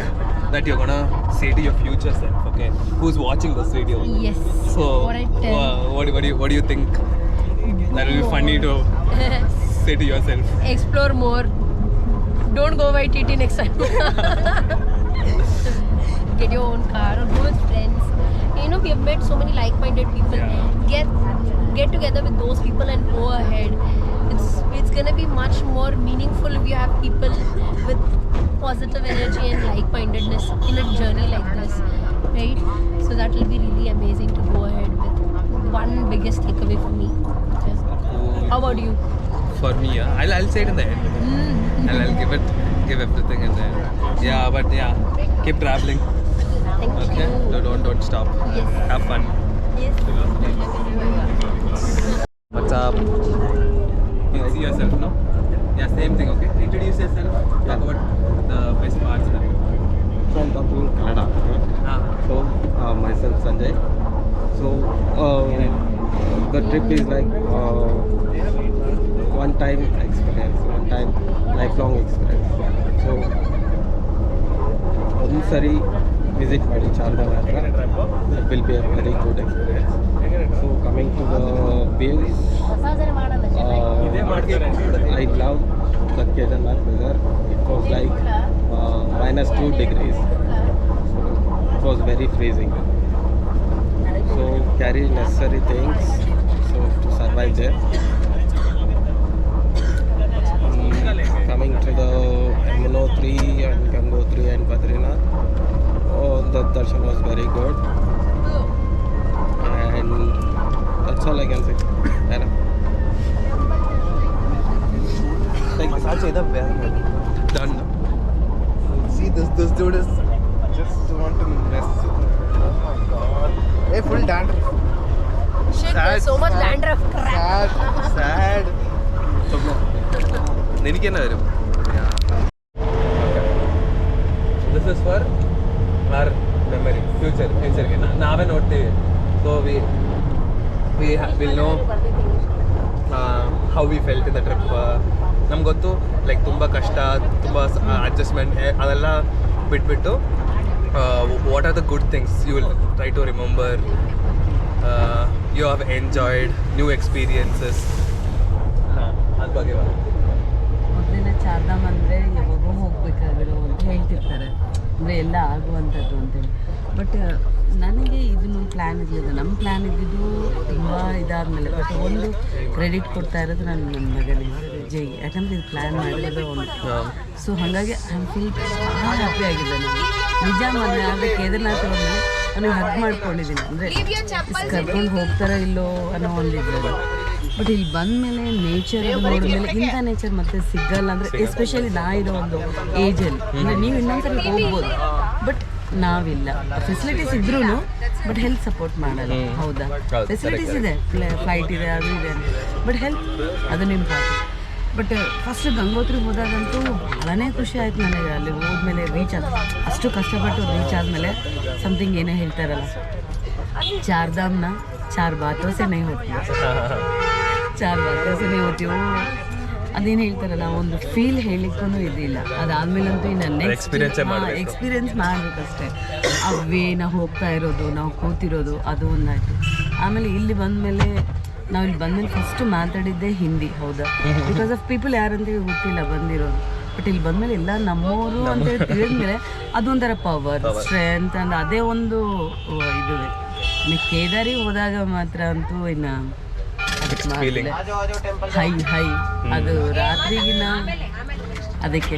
that you're gonna say to your future self? Okay, who's watching this video? Yes. So what I tell. What do you think that will be funny to say to yourself? Explore more. Don't go by TT next time. Get your own car or go with friends. We have met so many like-minded people. Yeah. Get together with those people and go ahead. it's gonna be much more meaningful if you have people with positive energy and like-mindedness in a journey like this, right? So that will be really amazing to go ahead with. One biggest takeaway for me. How about you? For me, I'll say it in the end. I'll give everything in the end. Yeah, but yeah, keep traveling. Thank Okay, you. don't stop. Yes. Have fun. Yes. What's up? You see yourself, no? Yeah, same thing. Okay, introduce yourself. Talk about the best parts. So I'm talking Kannada. So myself Sanjay. So the trip is like one-time experience, one-time lifelong experience. So one sari visit ಮಾಡಿ ಚಾರ್ಧಾಮ ಹತ್ರ, it will be a very good experience. So coming to the views, I love the Kedarnath weather. It was like -2 degrees. So it was very freezing. So carry necessary things so to survive there. Coming to the Yamunotri and Gangotri and Badrinath, the darshan was very good, and that's all I can say. Done. See this dude is just want to mess with me. Oh my god. Hey, full dandruff. Shit, there's so much dandruff. Sad. നിനക്കെന്നെ വരും. This is for our memory, future. ನಾವೇ ನೋಡ್ತೀವಿ. So we'll know how we felt in the trip. ನಮ್ಗೆ ಗೊತ್ತು like ತುಂಬ ಕಷ್ಟ, ತುಂಬ adjustment ಅದೆಲ್ಲ ಬಿಟ್ಬಿಟ್ಟು what are the good things you will try to remember. You have enjoyed new experiences. ಅದ್ರ ಬಗ್ಗೆ ಮೊದಲಿನ ಚಾರ್ಧಾಮ್ ಅಂದರೆ ಯಾವಾಗೋ ಹೋಗಬೇಕಾಗಿರೋ ಅಂತ ಹೇಳ್ತಿರ್ತಾರೆ, ಅಂದರೆ ಎಲ್ಲ ಆಗುವಂಥದ್ದು ಅಂತೇಳಿ. ಬಟ್ ನನಗೆ ಇದನ್ನೊಂದು ಪ್ಲ್ಯಾನ್ ಇರಲಿಲ್ಲ. ನಮ್ಮ ಪ್ಲ್ಯಾನ್ ಇದ್ದಿದ್ದು ತುಂಬ ಇದಾದಮೇಲೆ. ಬಟ್ ಒಂದು ಕ್ರೆಡಿಟ್ ಕೊಡ್ತಾ ಇರೋದು ನನ್ನ ಮಗನಿಗೆ, ಜೈ. ಯಾಕಂದರೆ ಇದು ಪ್ಲ್ಯಾನ್ ಮಾಡಿರೋದು ಒಂದು. ಸೊ ಹಾಗಾಗಿ ಐ ಆಮ್ ಫೀಲ್ ಭಾಳ ಹ್ಯಾಪಿ ಆಗಿದೆ ನಾನು. ನಿಜ ಮೊನ್ನೆ ಆದರೆ ಕೇದಾರ್ನಾಥ್ ಹೋದ್ಮೇಲೆ ನಾನು ಹಗ್ ಮಾಡ್ಕೊಂಡಿದ್ದೀನಿ, ಅಂದರೆ ಕರ್ಕೊಂಡು ಹೋಗ್ತಾರೋ ಇಲ್ಲೋ ಅನ್ನೋ ಒಂದಿದ್ರು. ಬಟ್ ಇಲ್ಲಿ ಬಂದಮೇಲೆ ನೇಚರ್ ನೋಡಿದ್ಮೇಲೆ ಇಂಥ ನೇಚರ್ ಮತ್ತೆ ಸಿಗಲ್ಲ. ಅಂದರೆ ಎಸ್ಪೆಷಲಿ ನಾ ಇರೋ ಒಂದು ಏಜಲ್ಲಿ, ಅಂದರೆ ನೀವು ಇನ್ನೊಂದ್ಸರಿ ಹೋಗ್ಬೋದು, ಬಟ್ ನಾವಿಲ್ಲ. ಫೆಸಿಲಿಟೀಸ್ ಇದ್ರೂ ಬಟ್ ಹೆಲ್ತ್ ಸಪೋರ್ಟ್ ಮಾಡಲ್ಲ. ಹೌದಾ, ಫೆಸಿಲಿಟೀಸ್ ಇದೆ, ಫ್ಲೈಟ್ ಇದೆ, ಅದು ಇದೆ, ಬಟ್ ಹೆಲ್ತ್ ಅದನ್ನು ಇಂಪಾರ್ಟೆಂಟ್. ಬಟ್ ಫಸ್ಟ್ ಗಂಗೋತ್ರಿಗೆ ಹೋದಾಗಂತೂ ಭಾಳನೇ ಖುಷಿ ಆಯ್ತು ನನಗೆ. ಅಲ್ಲಿ ಹೋದ್ಮೇಲೆ ರೀಚ್ ಅಷ್ಟು ಕಷ್ಟಪಟ್ಟು ರೀಚ್ ಆದಮೇಲೆ ಸಮಥಿಂಗ್ ಏನೇ ಹೇಳ್ತಾರಲ್ಲ, ಚಾರ್ಧಾಮ್ನ ಚಾರ್ ಬಾತೋ ಸೆ ನೈ ಹೋಗ್ತೀವಿ, ಚಾರ್ ಬಾತೋ ಸೆ ನೈ ಹೋಗ್ತೀವೋ ಅದೇನು ಹೇಳ್ತಾರಲ್ಲ, ಒಂದು ಫೀಲ್ ಹೇಳಲಿಕ್ಕೂ ಇದಿಲ್ಲ. ಅದಾದಮೇಲಂತೂ ಇನ್ನು ನೆಕ್ಸ್ಟ್ ಎಕ್ಸ್ಪೀರಿಯೆನ್ಸ್ ಮಾಡಬೇಕಷ್ಟೇ. ಆ ವೇ ನಾವು ಹೋಗ್ತಾ ಇರೋದು, ನಾವು ಕೂತಿರೋದು, ಅದು ಒಂದಾಯಿತು. ಆಮೇಲೆ ಇಲ್ಲಿ ಬಂದಮೇಲೆ ನಾವು ಇಲ್ಲಿ ಬಂದಮೇಲೆ ಫಸ್ಟು ಮಾತಾಡಿದ್ದೆ ಹಿಂದಿ. ಹೌದಾ, ಬಿಕಾಸ್ ಆಫ್ ಪೀಪಲ್ ಯಾರಂತೇಳಿ ಗೊತ್ತಿಲ್ಲ ಬಂದಿರೋದು. ಬಟ್ ಇಲ್ಲಿ ಬಂದಮೇಲೆ ಎಲ್ಲ ನಮ್ಮವರು ಅಂತೇಳಿ ತಿಳಿದ್ಮೇಲೆ ಅದೊಂಥರ ಪವರ್, ಸ್ಟ್ರೆಂತ್ ಅಂಡ್ ಅದೇ ಒಂದು ಇದುವೆ. ಇನ್ನು ಕೇದಾರಿಗೆ ಹೋದಾಗ ಮಾತ್ರ ಅಂತೂ ಇನ್ನು ಹೈ ಅದು ರಾತ್ರಿಗಿನ. ಅದಕ್ಕೆ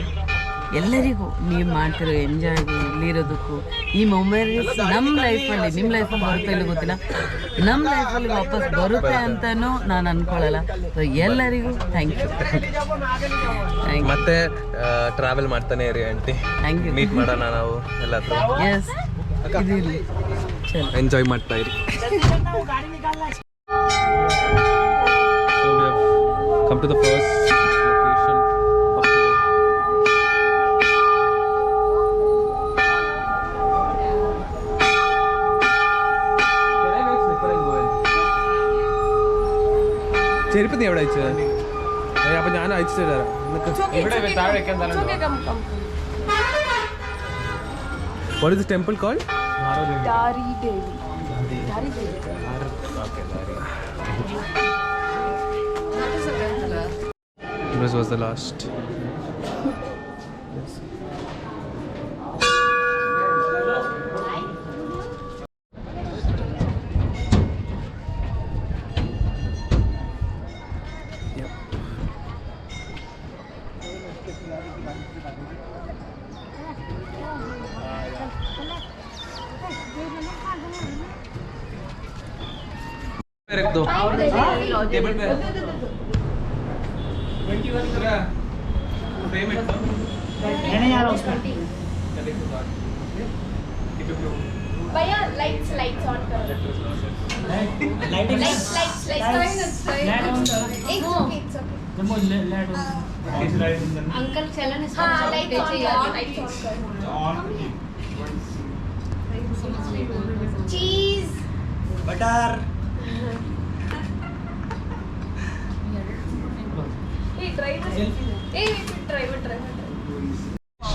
ಎಲ್ಲರಿಗೂ ನೀವು ಮಾಡ್ತಿರೋ ಎಂಜಾಯ್ಗೂ ಇಲ್ಲಿರೋದಕ್ಕೂ ಈ ಮೊಮೆಂಟ್ಸ್ ನಮ್ಮ ಲೈಫಲ್ಲಿ, ನಿಮ್ಮ ಲೈಫಲ್ಲಿ ಬರುತ್ತೆ ಇಲ್ಲ ಗೊತ್ತಿಲ್ಲ, ನಮ್ಮ ಲೈಫಲ್ಲಿ ವಾಪಸ್ ಬರುತ್ತೆ ಅಂತಲೂ ನಾನು ಅಂದ್ಕೊಳ್ಳಲ್ಲ. ಸೊ ಎಲ್ಲರಿಗೂ ಥ್ಯಾಂಕ್ ಯು. ಮತ್ತೆ ಟ್ರಾವೆಲ್ ಮಾಡ್ತಾನೆ ಇರಿ ಆಂಟಿ. Thank you. ಮೀಟ್ ಮಾಡೋಣ ನಾವು ಎಲ್ಲ. ಎಸ್, ಇದಿರಲಿ, ಚಲೋ ಎಂಜಾಯ್ ಮಾಡ್ತಾ ಇರಿ. Come to the first location of today. Can I make slipper and go in? ചെരുപ്പ് നീ എവിടെ അയച്ചത്? അപ്പൊ ഞാൻ അയച്ചു തരാം. ഇവിടെ താഴെ വെക്കാൻ തരാം. What is the temple called? Dari Devi. Okay, Dari. This was the last. रख दो टेबल पे पेमेंट मैंने यार उसका भैया लाइट्स ऑन करो लाइटिंग लाइट्स अंकल चलन हाँ लाइट्स ऑन करो चीज बटर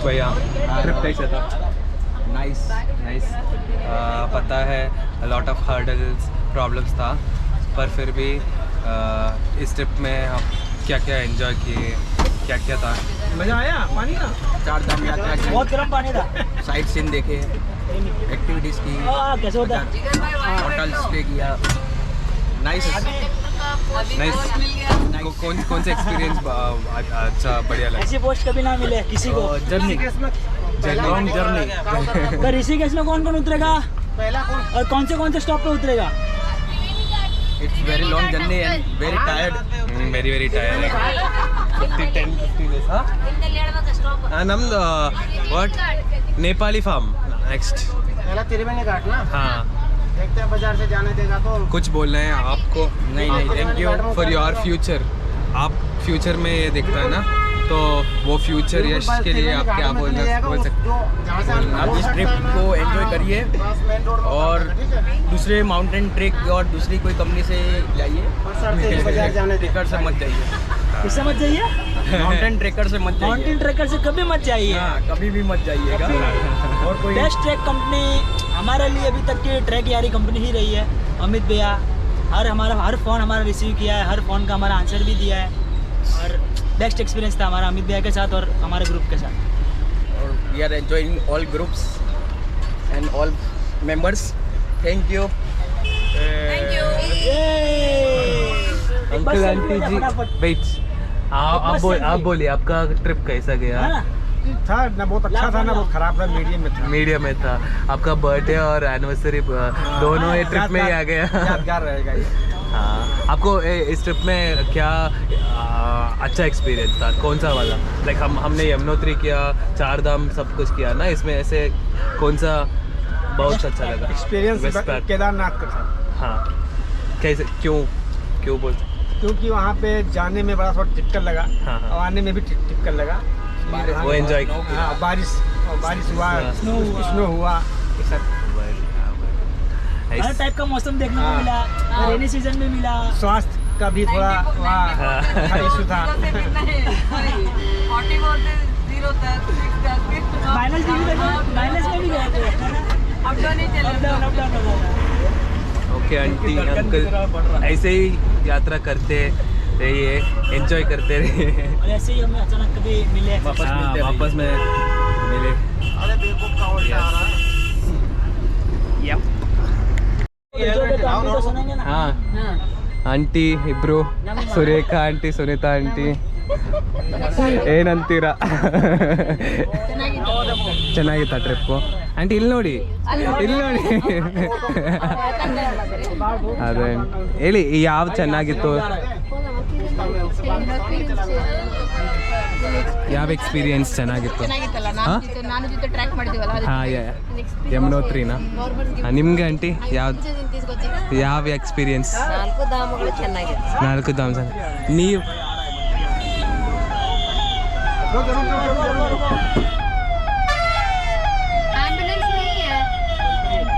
भैया ट्रिप कैसा था? नाइस पता है लॉट ऑफ हर्डल्स प्रॉब्लम्स था, पर फिर भी इस ट्रिप में हम क्या क्या एंजॉय किए, क्या क्या था? मज़ा आया? पानी का 4 धाम यात्रा की, बहुत गर्म पानी था। साइट सीन देखे, एक्टिविटीज़ की, कैसे होता होटल स्टे किया। नाइस। कौन से एक्सपीरियंस अच्छा बढ़िया लगा? ऐसी पोस्ट कभी ना मिले किसी को। Journey long journey. तो ऋषिकेश में कौन उतरेगा और कौन से स्टॉप पे उतरेगा? It's very long journey and very tired. very tired. 15 days. Huh? Namdu what? Nepali farm next. पहला त्रिवेणी घाट ना। हाँ। देखते हैं बाजार से जाने देगा तो। कुछ बोलना है आपको? नहीं thank you for your future. आप फ्यूचर में ये देखता है ना, तो वो फ्यूचर यश के लिए आप क्या बोल सकते? आप इस ट्रिप को एंजॉय करिए और दूसरे माउंटेन ट्रेक और दूसरी कोई कंपनी से जाइए, ट्रेकर से मत जाइए। किससे मत जाइए? माउंटेन ट्रेकर से मत जाइए। माउंटेन ट्रेकर से कभी मत जाइए। हाँ, कभी भी मत जाइएगा। और कोई बेस्ट ट्रैक कंपनी हमारे लिए अभी तक की ट्रैक यारी कंपनी ही रही है। अमित भैया हर फ़ोन हमारा रिसीव किया है, हर फ़ोन का हमारा आंसर भी दिया है और बेस्ट एक्सपीरियंस था हमारा अमित भैया के साथ और हमारे ग्रुप के साथ। और we are enjoying all groups and all members. Thank you. Uncle aunty ji wait, आप बोलिए आपका ट्रिप कैसा गया? था ना, बहुत अच्छा था ना, बहुत खराब था, मीडियम में था। आपका बर्थडे और एनिवर्सरी दोनों ये ट्रिप में ही आ गया। यादगार रहेगा ये। हाँ, आपको इस ट्रिप में क्या अच्छा एक्सपीरियंस था? कौन सा वाला? लाइक हमने यमुनोत्री किया, 4 धाम सब कुछ किया ना, इसमें ऐसे कौन सा बहुत अच्छा लगा? एक्सपीरियंस केदारनाथ का था। हाँ, कैसे? क्यों बोलते? क्योंकि वहाँ पे जाने में बड़ा थोड़ा टिक्कर लगा। हाँ। और आने में भी टिक्कर लगा। वो एंजॉय। हाँ, बारिश हुआ, स्नो हुआ, ये सब हर टाइप का मौसम देखने को मिला, रेनी सीजन में मिला। स्वास्थ्य का भी थोड़ा इशू था। माइनस में भी गए थे। ओके आंटी अंकल, ऐसे ही यात्रा करते रहिए, एंजॉय करते रहिए। और ऐसे ही हमें अचानक कभी मिले, वापस में मिले। हाँ ಆಂಟಿ ಇಬ್ರು, ಸುರೇಖಾ ಆಂಟಿ, ಸುನೀತಾ ಆಂಟಿ, ಏನಂತೀರಾ? ಚೆನ್ನಾಗಿತ್ತಾ ಟ್ರಿಪ್ಪು? ಆಂಟಿ ಇಲ್ಲಿ ನೋಡಿ ಅದೇ ಹೇಳಿ ಯಾವ ಚೆನ್ನಾಗಿತ್ತು, ಯಾವ ಎಕ್ಸ್ಪೀರಿಯನ್ಸ್ ಚೆನ್ನಾಗಿತ್ತು? ನಾನು ಜೊತೆ ಟ್ರ್ಯಾಕ್ ಮಾಡಿದೀವಲ್ಲ ಹಾಂ, ಯಮುನೋತ್ರಿನಾ? ನಿಮ್ಗೆ ಆಂಟಿ ಯಾವ ಎಕ್ಸ್ಪೀರಿಯನ್ಸ್? 4 ಧಾಮಗಳು ಚೆನ್ನಾಗಿತ್ತು. 4 ಧಾಮ ನೀವು एम्बुलेंस नहीं है,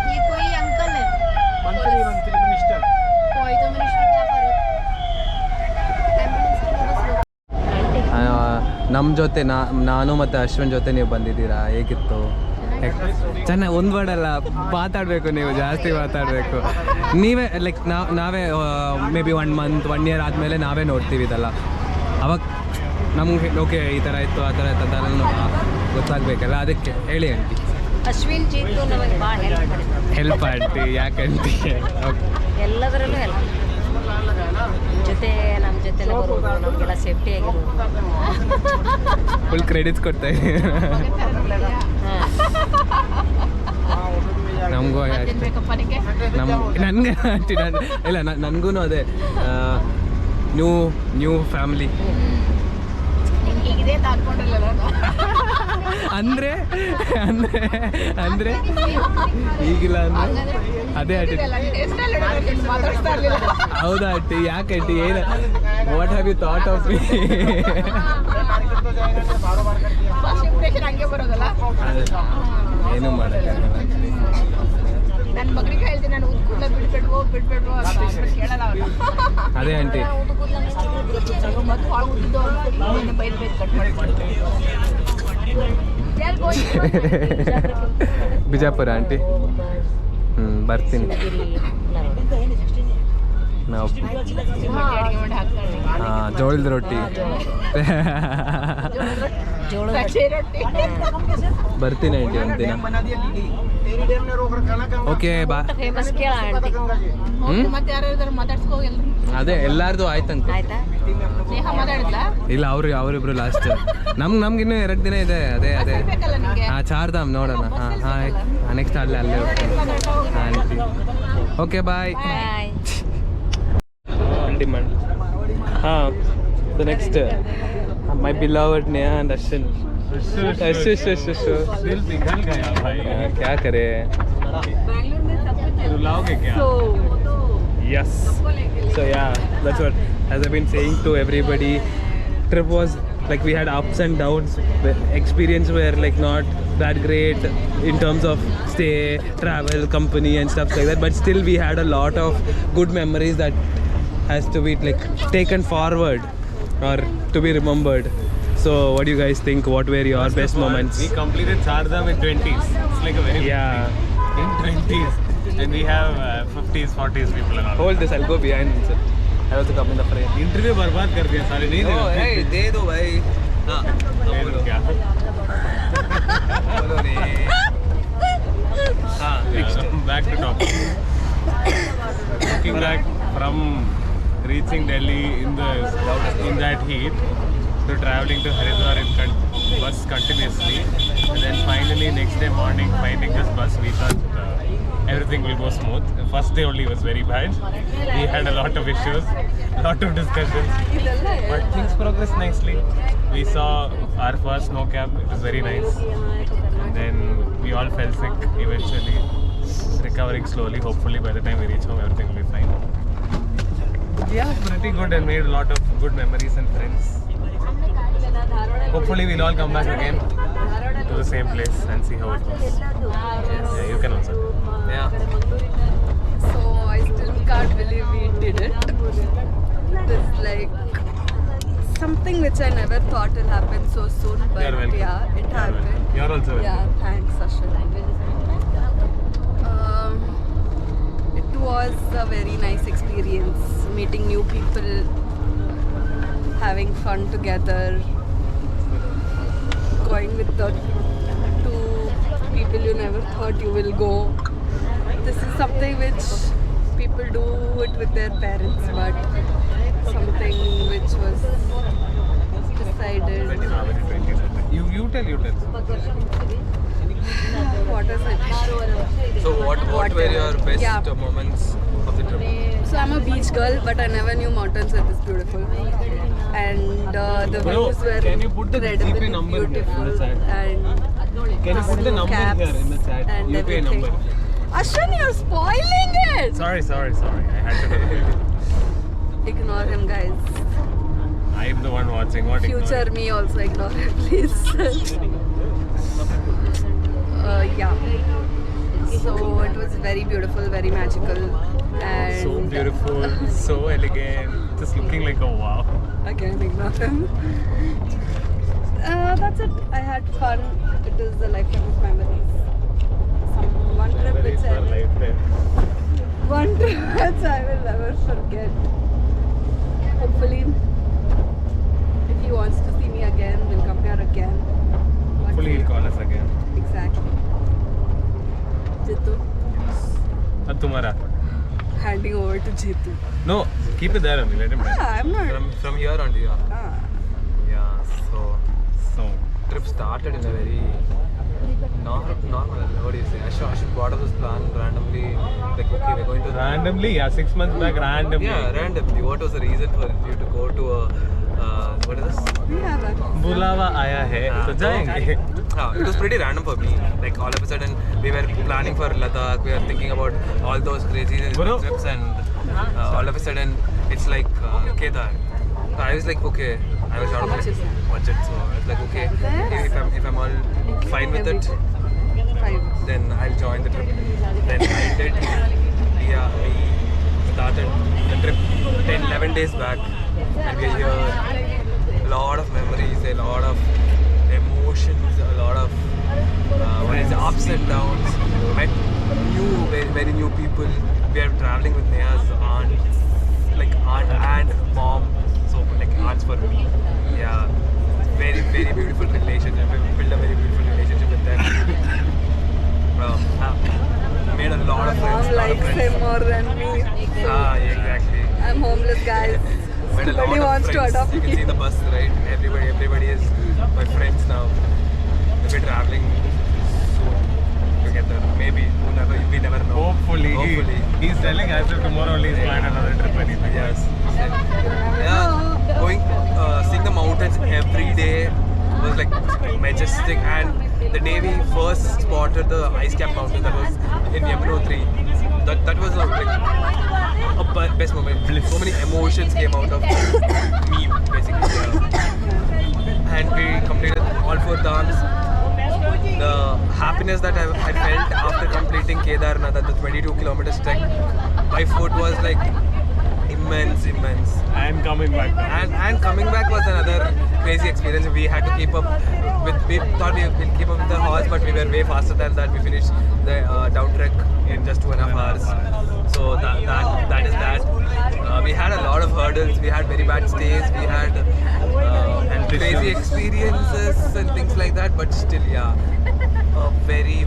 ये कोई अंकल है, मंत्री मिनिस्टर। कोई तो मिनिस्टर क्या करे, एम्बुलेंस ನಮ್ಮ ಜೊತೆ ನಾನು ಮತ್ತು ಅಶ್ವಿನ್ ಜೊತೆ ನೀವು ಬಂದಿದ್ದೀರಾ, ಹೇಗಿತ್ತು? ಚೆನ್ನಾಗಿ ಒಂದು ವರ್ಡಲ್ಲ ಮಾತಾಡಬೇಕು, ನೀವು ಜಾಸ್ತಿ ಮಾತಾಡಬೇಕು. ನೀವೇ ಲೈಕ್ ನಾವೇ ಮೇ ಬಿ 1 ಮಂತ್ 1 ಇಯರ್ ಆದಮೇಲೆ ನಾವೇ ನೋಡ್ತೀವಿ ಇದೆಲ್ಲ. ಅವಾಗ ನಮ್ಗೆ ಓಕೆ ಈ ಥರ ಇತ್ತು ಆ ಥರ ಇತ್ತು ಅಂತ ಗೊತ್ತಾಗಬೇಕಲ್ಲ, ಅದಕ್ಕೆ ಹೇಳಿ ಆಂಟಿ. ಅಶ್ವಿನ್ ಜೀತು ನಮಗೆ ಭಾಳ ಹೆಲ್ಪ್ ಆಂಟಿ, ಯಾಕೆ ಆಂಟಿ? ಎಲ್ಲದರಲ್ಲೂ ಹೆಲ್ಪ್. ಜೊತೆ ನಮ್ಮ ಜೊತೆಲೆ ಬರೋದು ನಮಗೆಲ್ಲ ಸೇಫ್ಟಿ ಆಗಿರೋದು. ಫುಲ್ ಕ್ರೆಡಿಟ್ಸ್ ಕೊಡ್ತಾ ಇದ್ದೀನಿ. ನಮಗೂ ನನಗೆ ಇಲ್ಲ ನನಗೂ ಅದೇ ನ್ಯೂ ಫ್ಯಾಮಿಲಿ ಅಂದರೆ ಅಂದರೆ ಅಂದರೆ ಈಗಿಲ್ಲ ಅಂದರೆ ಅದೇ ಅಟ್ಟಿ. ಹೌದಾ ಅಟ್ಟಿ? ಯಾಕೆ ಅಟ್ಟಿ? ಏನು what have you thought of me? ಏನು ಮಾಡೋಕ್ಕಾಗಲ್ಲ. ನನ್ನ ಮಗಳಿಗೆ ಹೇಳ್ತೀನಿ ನಾನು ಕೂದಲ ಬಿಡ್ಬೇಡ್ವೋ ಕೇಳಲ್ಲ ಅವ್ರು. ಅದೇ ಆಂಟಿ ಮತ್ತು ಹಾಳು ಉದ್ದಿದ್ದು ಬೈದು ಕಟ್ ಮಾಡಿ ಬಿಜಾಪುರ ಆಂಟಿ. ಬರ್ತೀನಿ ನಾವು. ಹಾಂ, ಜೋಳದ ರೊಟ್ಟಿ ಬರ್ತೀನಿ ಆಂಟಿ ಒಂದಿನ. ಓಕೆ ಬಾ. ಫೇಮಸ್ ಕೇಳ ಆಂಟಿ. ಮತ್ತೆ ಯಾರು ಇದಾರೆ ಮಾತಾಡ್ಸ್ಕೋಗಿಲ್ಲ. ಅದೇ ಎಲ್ಲಾರ್ದು ಆಯ್ತಂತ. ಆಯ್ತಾ? ಸ್ನೇಹ ಮಾತಾಡಿದ್ಲಾ? ಇಲ್ಲ ಅವರಿಬ್ರು ಲಾಸ್ಟ್. ನಮ್ಗಿನ್ನೂ 2 ದಿನ ಇದೆ. ಅದೇ ಬೇಕಲ್ಲ ನಿಮಗೆ? ಹಾಂ, ಚಾರ್ಧಾಮ್ ನೋಡೋಣ. ಹಾಂ ನೆಕ್ಸ್ಟ್ ಅಲ್ಲೇ ಆಂಟಿ. Okay bye. ಡಿಮಾಂಡ್. ಹಾಂ, the next my beloved Neha and Arshin. दिल पिघल गया भाई. क्या करे? रुलाओगे क्या? Yes. So yeah, that's what as I've been saying to everybody. Trip was like we had ups and downs. The experience were like not that great in terms of stay, travel, company and stuff like that. But still, we had a lot of good memories that has to be like taken forward or to be remembered. So what do you guys think? What were your best moments? We completed Chardham in 20s. It's like a very Yeah. in 20s, and we have 50s, 40s people and all. Hold this. I'll go behind. Sir. I have to come in the frame. Interview बर्बाद कर दिया सारे. नहीं Oh, hey, दे दो भाई. हाँ. बोलो क्या? बोलो रे. हाँ. Back to topic. Looking back from reaching Delhi in that heat to traveling to Haridwar in bus continuously, and then finally next day morning finding this bus, we thought everything will go smooth. The first day only was very bad. We had a lot of issues, lot of discussions, but things progressed nicely. We saw our first snow cap. It was very nice, and then we all fell sick eventually, recovering slowly. Hopefully by the time we reach home everything will be fine. Yeah, pretty good, and made a lot of good memories and friends. Hopefully we'll all come back again to the same place and see how it goes. Yeah, you can also. Yeah. So I still can't believe we did it. It's like something which I never thought will happen so soon, but You're welcome. yeah, it happened. You're also welcome. Yeah, thanks, Ashwin. It was a very nice experience, meeting new people, having fun together, going with the 2 people you never thought you will go. This is something which people do it with their parents, but something which was decided. You tell. What is it? So what were your best Yeah. moments of the trip? So I'm a beach girl, but I never knew mountains were this beautiful. And the Bro, views were can you put the incredibly GP number here in the beautiful. chat? And Can you put the number caps here in the chat? and UPI everything. number. Ashwin, you're spoiling it! Sorry. I had to do it. Ignore him, guys. I am the one watching. What? Future me also ignore him, please. Yeah. So it was very beautiful, very magical, and So beautiful, so elegant, just looking like a wow. Again, ignore him. That's it. I had fun. It is a lifetime of memories. One trip which I will never forget. Hopefully, if he wants to see me again, we'll come here again. Hopefully he'll call us again. Exactly. Jittu. अब तुम्हारा handing over to Jeetu. No, keep it there only. Let him. I'm not. From here on, yeah. So trip started in a very normal. What do you say? Ashok brought up this plan randomly. Like, okay, we're going to Randomly, yeah, 6 months back, randomly. Yeah, randomly. What was the reason for you to go to a what is this? बुलावा आया है तो जाएंगे. It was pretty random for me. Like all of a sudden, we were planning for Ladakh. We were thinking about all those crazy trips, and all of a sudden, it's like Kedar. So I was like, okay. I was out of my budget, so I was like, okay. If I'm all fine with it, then I'll join the trip. Then I did. Yeah, we started the trip 10-11 days back, and we are here. A lot of memories, a lot of emotions, a lot of ups and downs. Met very new people. We are traveling with Neha's aunt, like aunt and mom. So like aunts for me. Yeah, very beautiful relationship. We built a very beautiful relationship with them. Made a lot of friends. Mom likes him more than me. Exactly. I'm homeless, guys. Nobody wants to adopt You me. can see the bus, right? Everybody is my friends now. We'll be traveling soon together. Maybe. We never know. Hopefully. He's telling as if tomorrow only he's planned another trip. Anything. Yes. Yeah. Going, seeing the mountains every day was like majestic. And the day we first spotted the ice cap mountain, that was in Yamunotri. That was like a best moment. So many emotions came out of me, basically. And we completed all 4 dhams. The happiness that I felt after completing Kedarnath, the 22 kilometers trek by foot, was like immense. And coming back. And coming back was another crazy experience. We had to keep up with. We thought we will keep up with the horse, but we were way faster than that. We finished the down trek in just 2.5 hours. So that is that. We had a lot of hurdles. We had very bad stays. We had crazy experiences and things like that. But still, yeah, a very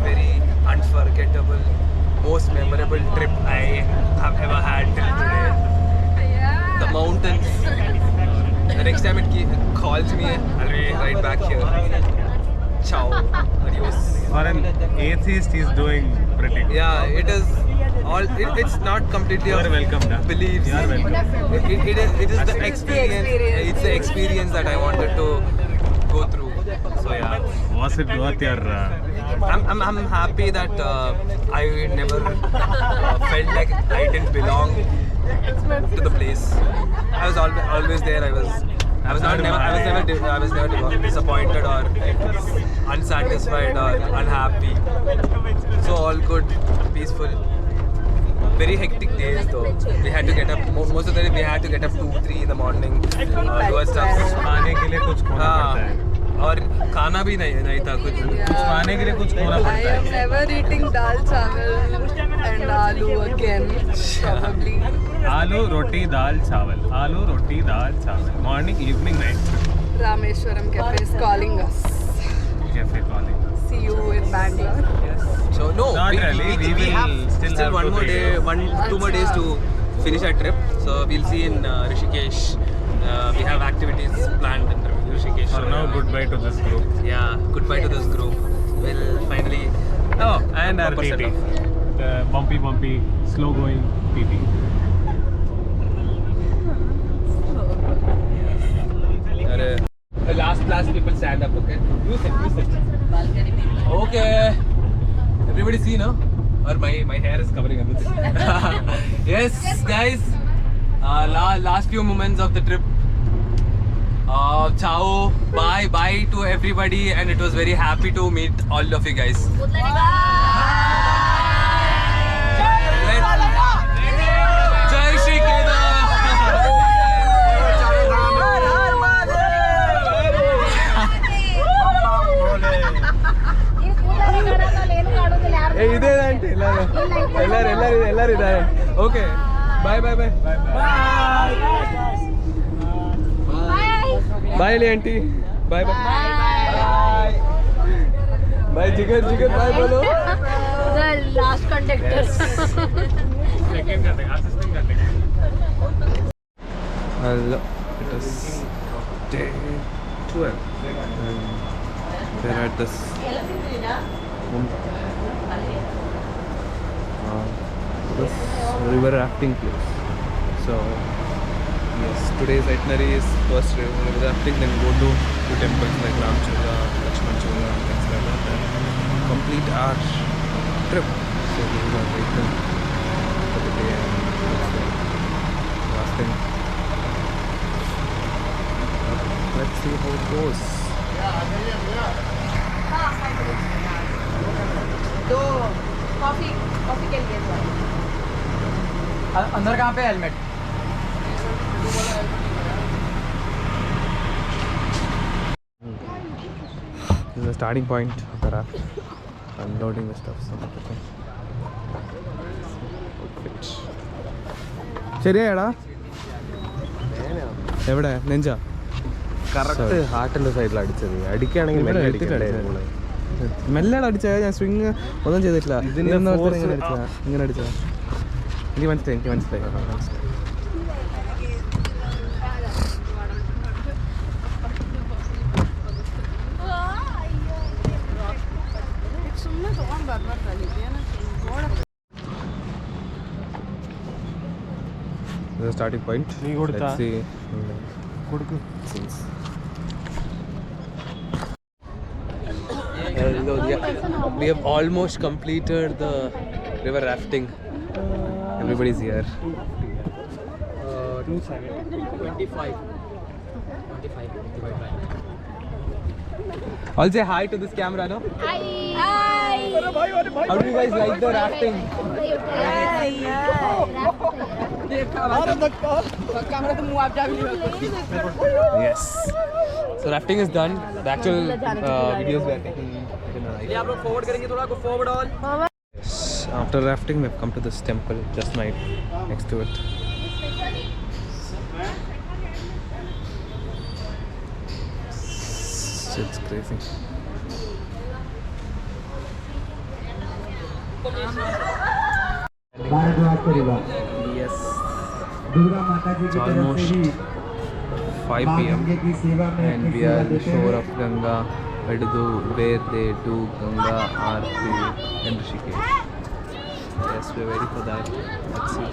unforgettable, most memorable trip I have ever had till today. The mountains. The next time it calls me, I'll be right back here. Ciao. Adios. For an atheist, he's doing pretty good. Yeah, it is all. It's not completely. You are welcome, da. Beliefs. You are welcome. It is the experience. It's the experience that I wanted to go through. So yeah. Was it worth your? I'm happy that I never felt like I didn't belong to the place. I was always there. I was never disappointed or unsatisfied or unhappy. So all good, peaceful. Very hectic days though. We had to get up. Most of the time we had to get up 2-3 in the morning. Do our stuff. खाने के लिए कुछ खोना पड़ता है. और खाना भी नहीं था कुछ खाने के लिए कुछ खोना I पड़ता है. am never eating dal chawal and aloo again. Probably. आलू रोटी दाल चावल. आलू रोटी दाल चावल. Morning, evening, night. Rameshwaram Cafe is calling us. Cafe calling. See you in Bangalore. So no, Not we really. have still have one to more be- day, 2 more days to finish our trip. So we'll see in Rishikesh. We have activities planned in Rishikesh. For now, goodbye to this group. Yeah, goodbye to this group. We'll finally. Oh, and our proper TT. set off. The bumpy, slow going TT. Last people stand up, okay? You sit. Okay. Everybody see, no? Or my hair is covering everything. Yes, guys. Last few moments of the trip. Ciao. Bye to everybody, and it was very happy to meet all of you guys. Jai Shri Kedar. ಇದೇನಂటే ಎಲ್ಲರೂ ಇದ್ದಾರೆ. Okay bye ಬಾಯ್ ಲಿ aunty ಬಾಯ್ ಬಾಯ್ ಜಿಗರ್ ಬಾಯ್ ಬೋಲೋ. The last conductors. Hello, it is day 12 and we're at this this river rafting place. So yes, today's itinerary is first river rafting, then go to temples like Ramchura, Lakshmanchura and things like that, and complete our trip. So we are waiting for the day and last thing. Let's see how it goes. दो coffee के लिए अंदर कहाँ पे helmet? This is the starting point of the raft. Unloading the stuff. So outfit. ശരിയാടാ എവിടെ നെഞ്ച correct ഹാർട്ടിൻ്റെ സൈഡിൽ അടിച്ചത്. അടിക്കുകയാണെങ്കിൽ മെല്ലാണ് അടിച്ചത്. ഞാൻ സ്വിങ് ഒന്നും ചെയ്തിട്ടില്ല. ഇതിന്റെ ഇങ്ങനെ അടിച്ചതാ. എനിക്ക് മനസ്സിലായി. The starting point. Let's see. We have almost completed the river rafting. Everybody's here. 25. I'll say hi to this camera, no? Hi. How do you guys like the rafting? Yes. So rafting is done. The actual videos we are taking in the night. आप लोग forward करेंगे थोड़ा को forward all. Yes. After rafting, we have come to this temple just next to it. It's crazy. Yes. It's almost 5 p.m. and we are at the shore of Ganga, where they do Ganga Aarti in Rishikesh. Yes, we're waiting for that. Let's see.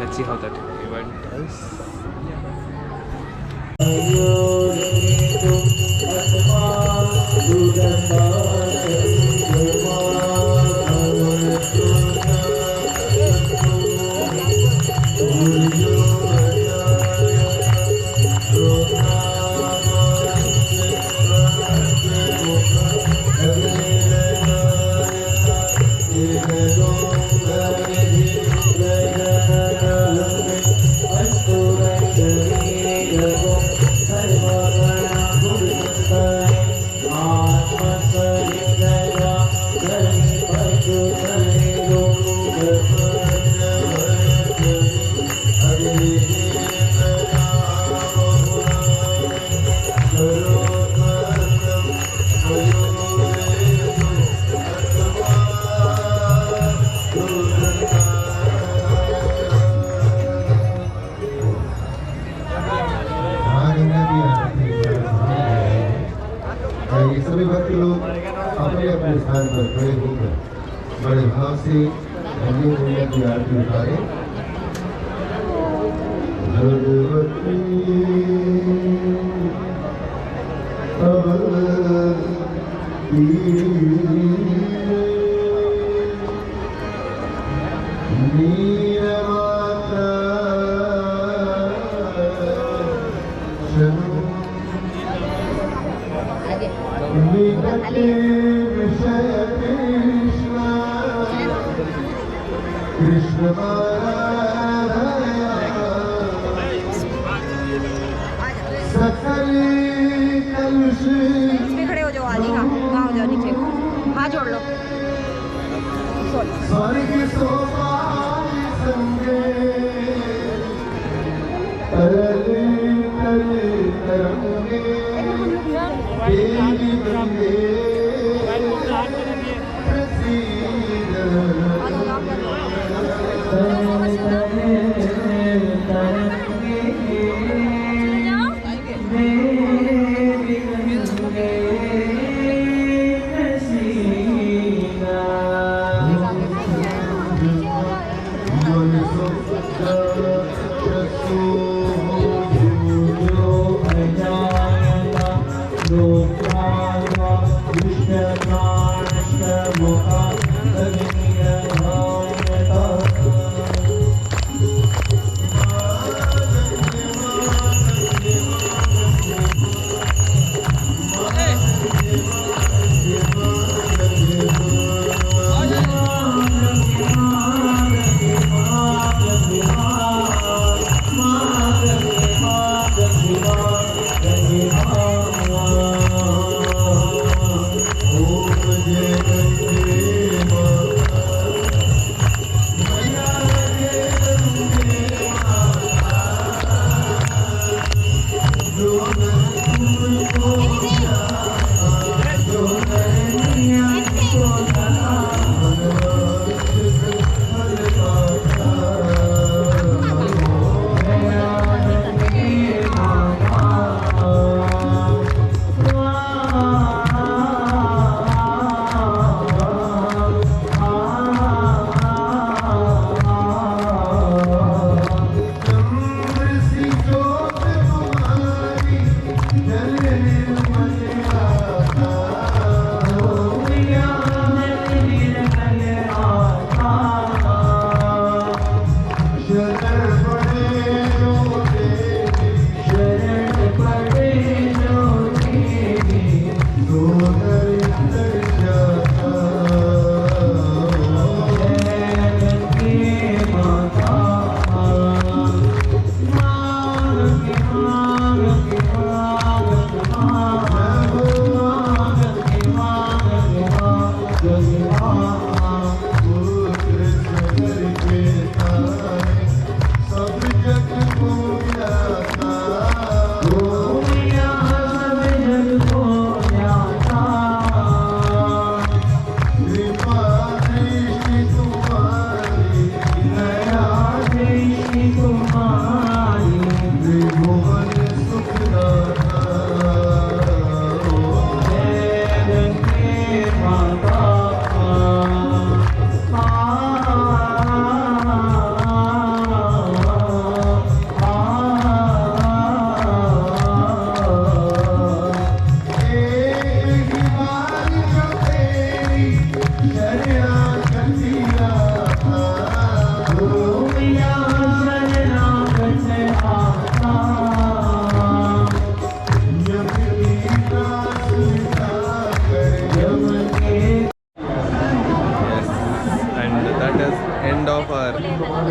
Let's see how that event is. सभी भक्त लोग अपने अपने स्थान पर खड़े होकर बड़े भाव से धन्य मैया की आरती उतारे। भगवती खड़े हो जाओ आगे। हाँ वहाँ हो जाओ नीचे। हाँ जोड़ लो। Sorry.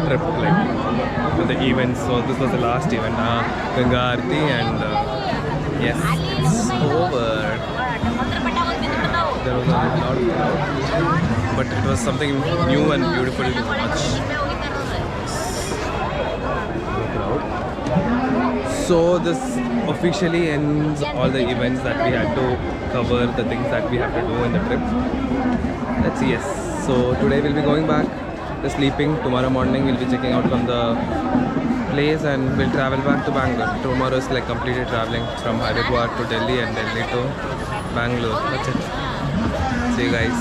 trip, like with the events. So this was the last event, Ganga Aarti, and yes, it's over. There was a lot of crowd, but it was something new and beautiful to watch. So this officially ends all the events that we had to cover, the things that we have to do in the trip. Let's see, yes. So today we'll be going back to sleeping. Tomorrow morning we'll be checking out from the place and we'll travel back to Bangalore. Tomorrow is like completed traveling from Haridwar to Delhi and Delhi to Bangalore. That's it. See you guys.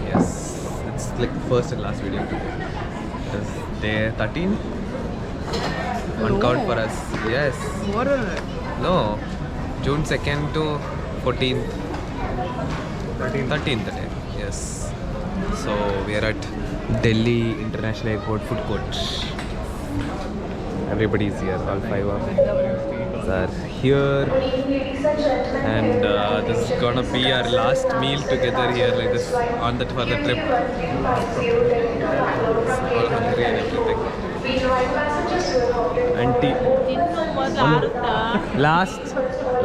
Yes, it's like the first and last video today. It is day 13. One count for us. Yes. What? No. June 2nd to 14th. 13th day. Yes. So we are at Delhi International Airport food court. Everybody is here. All 5 of us are here. And this is gonna be our last meal together here, like this, on the for the trip. All hungry and everything. Auntie.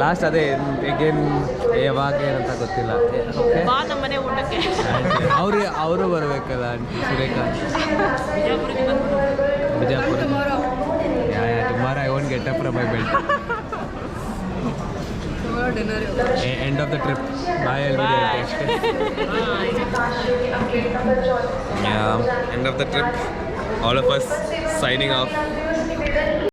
Last ಅದೇ again ಯಾವಾಗ ಏನಂತ ಗೊತ್ತಿಲ್ಲ. ಬಾ ನಮ್ಮನೆ ಊಟಕ್ಕೆ. ಅವರು ಬರಬೇಕಲ್ಲ aunty Surekha. Bijapur. Yeah, tomorrow I won't get up from my bed. dinner. End of the trip. Bye everybody. Yeah, end of the trip. All of us signing off.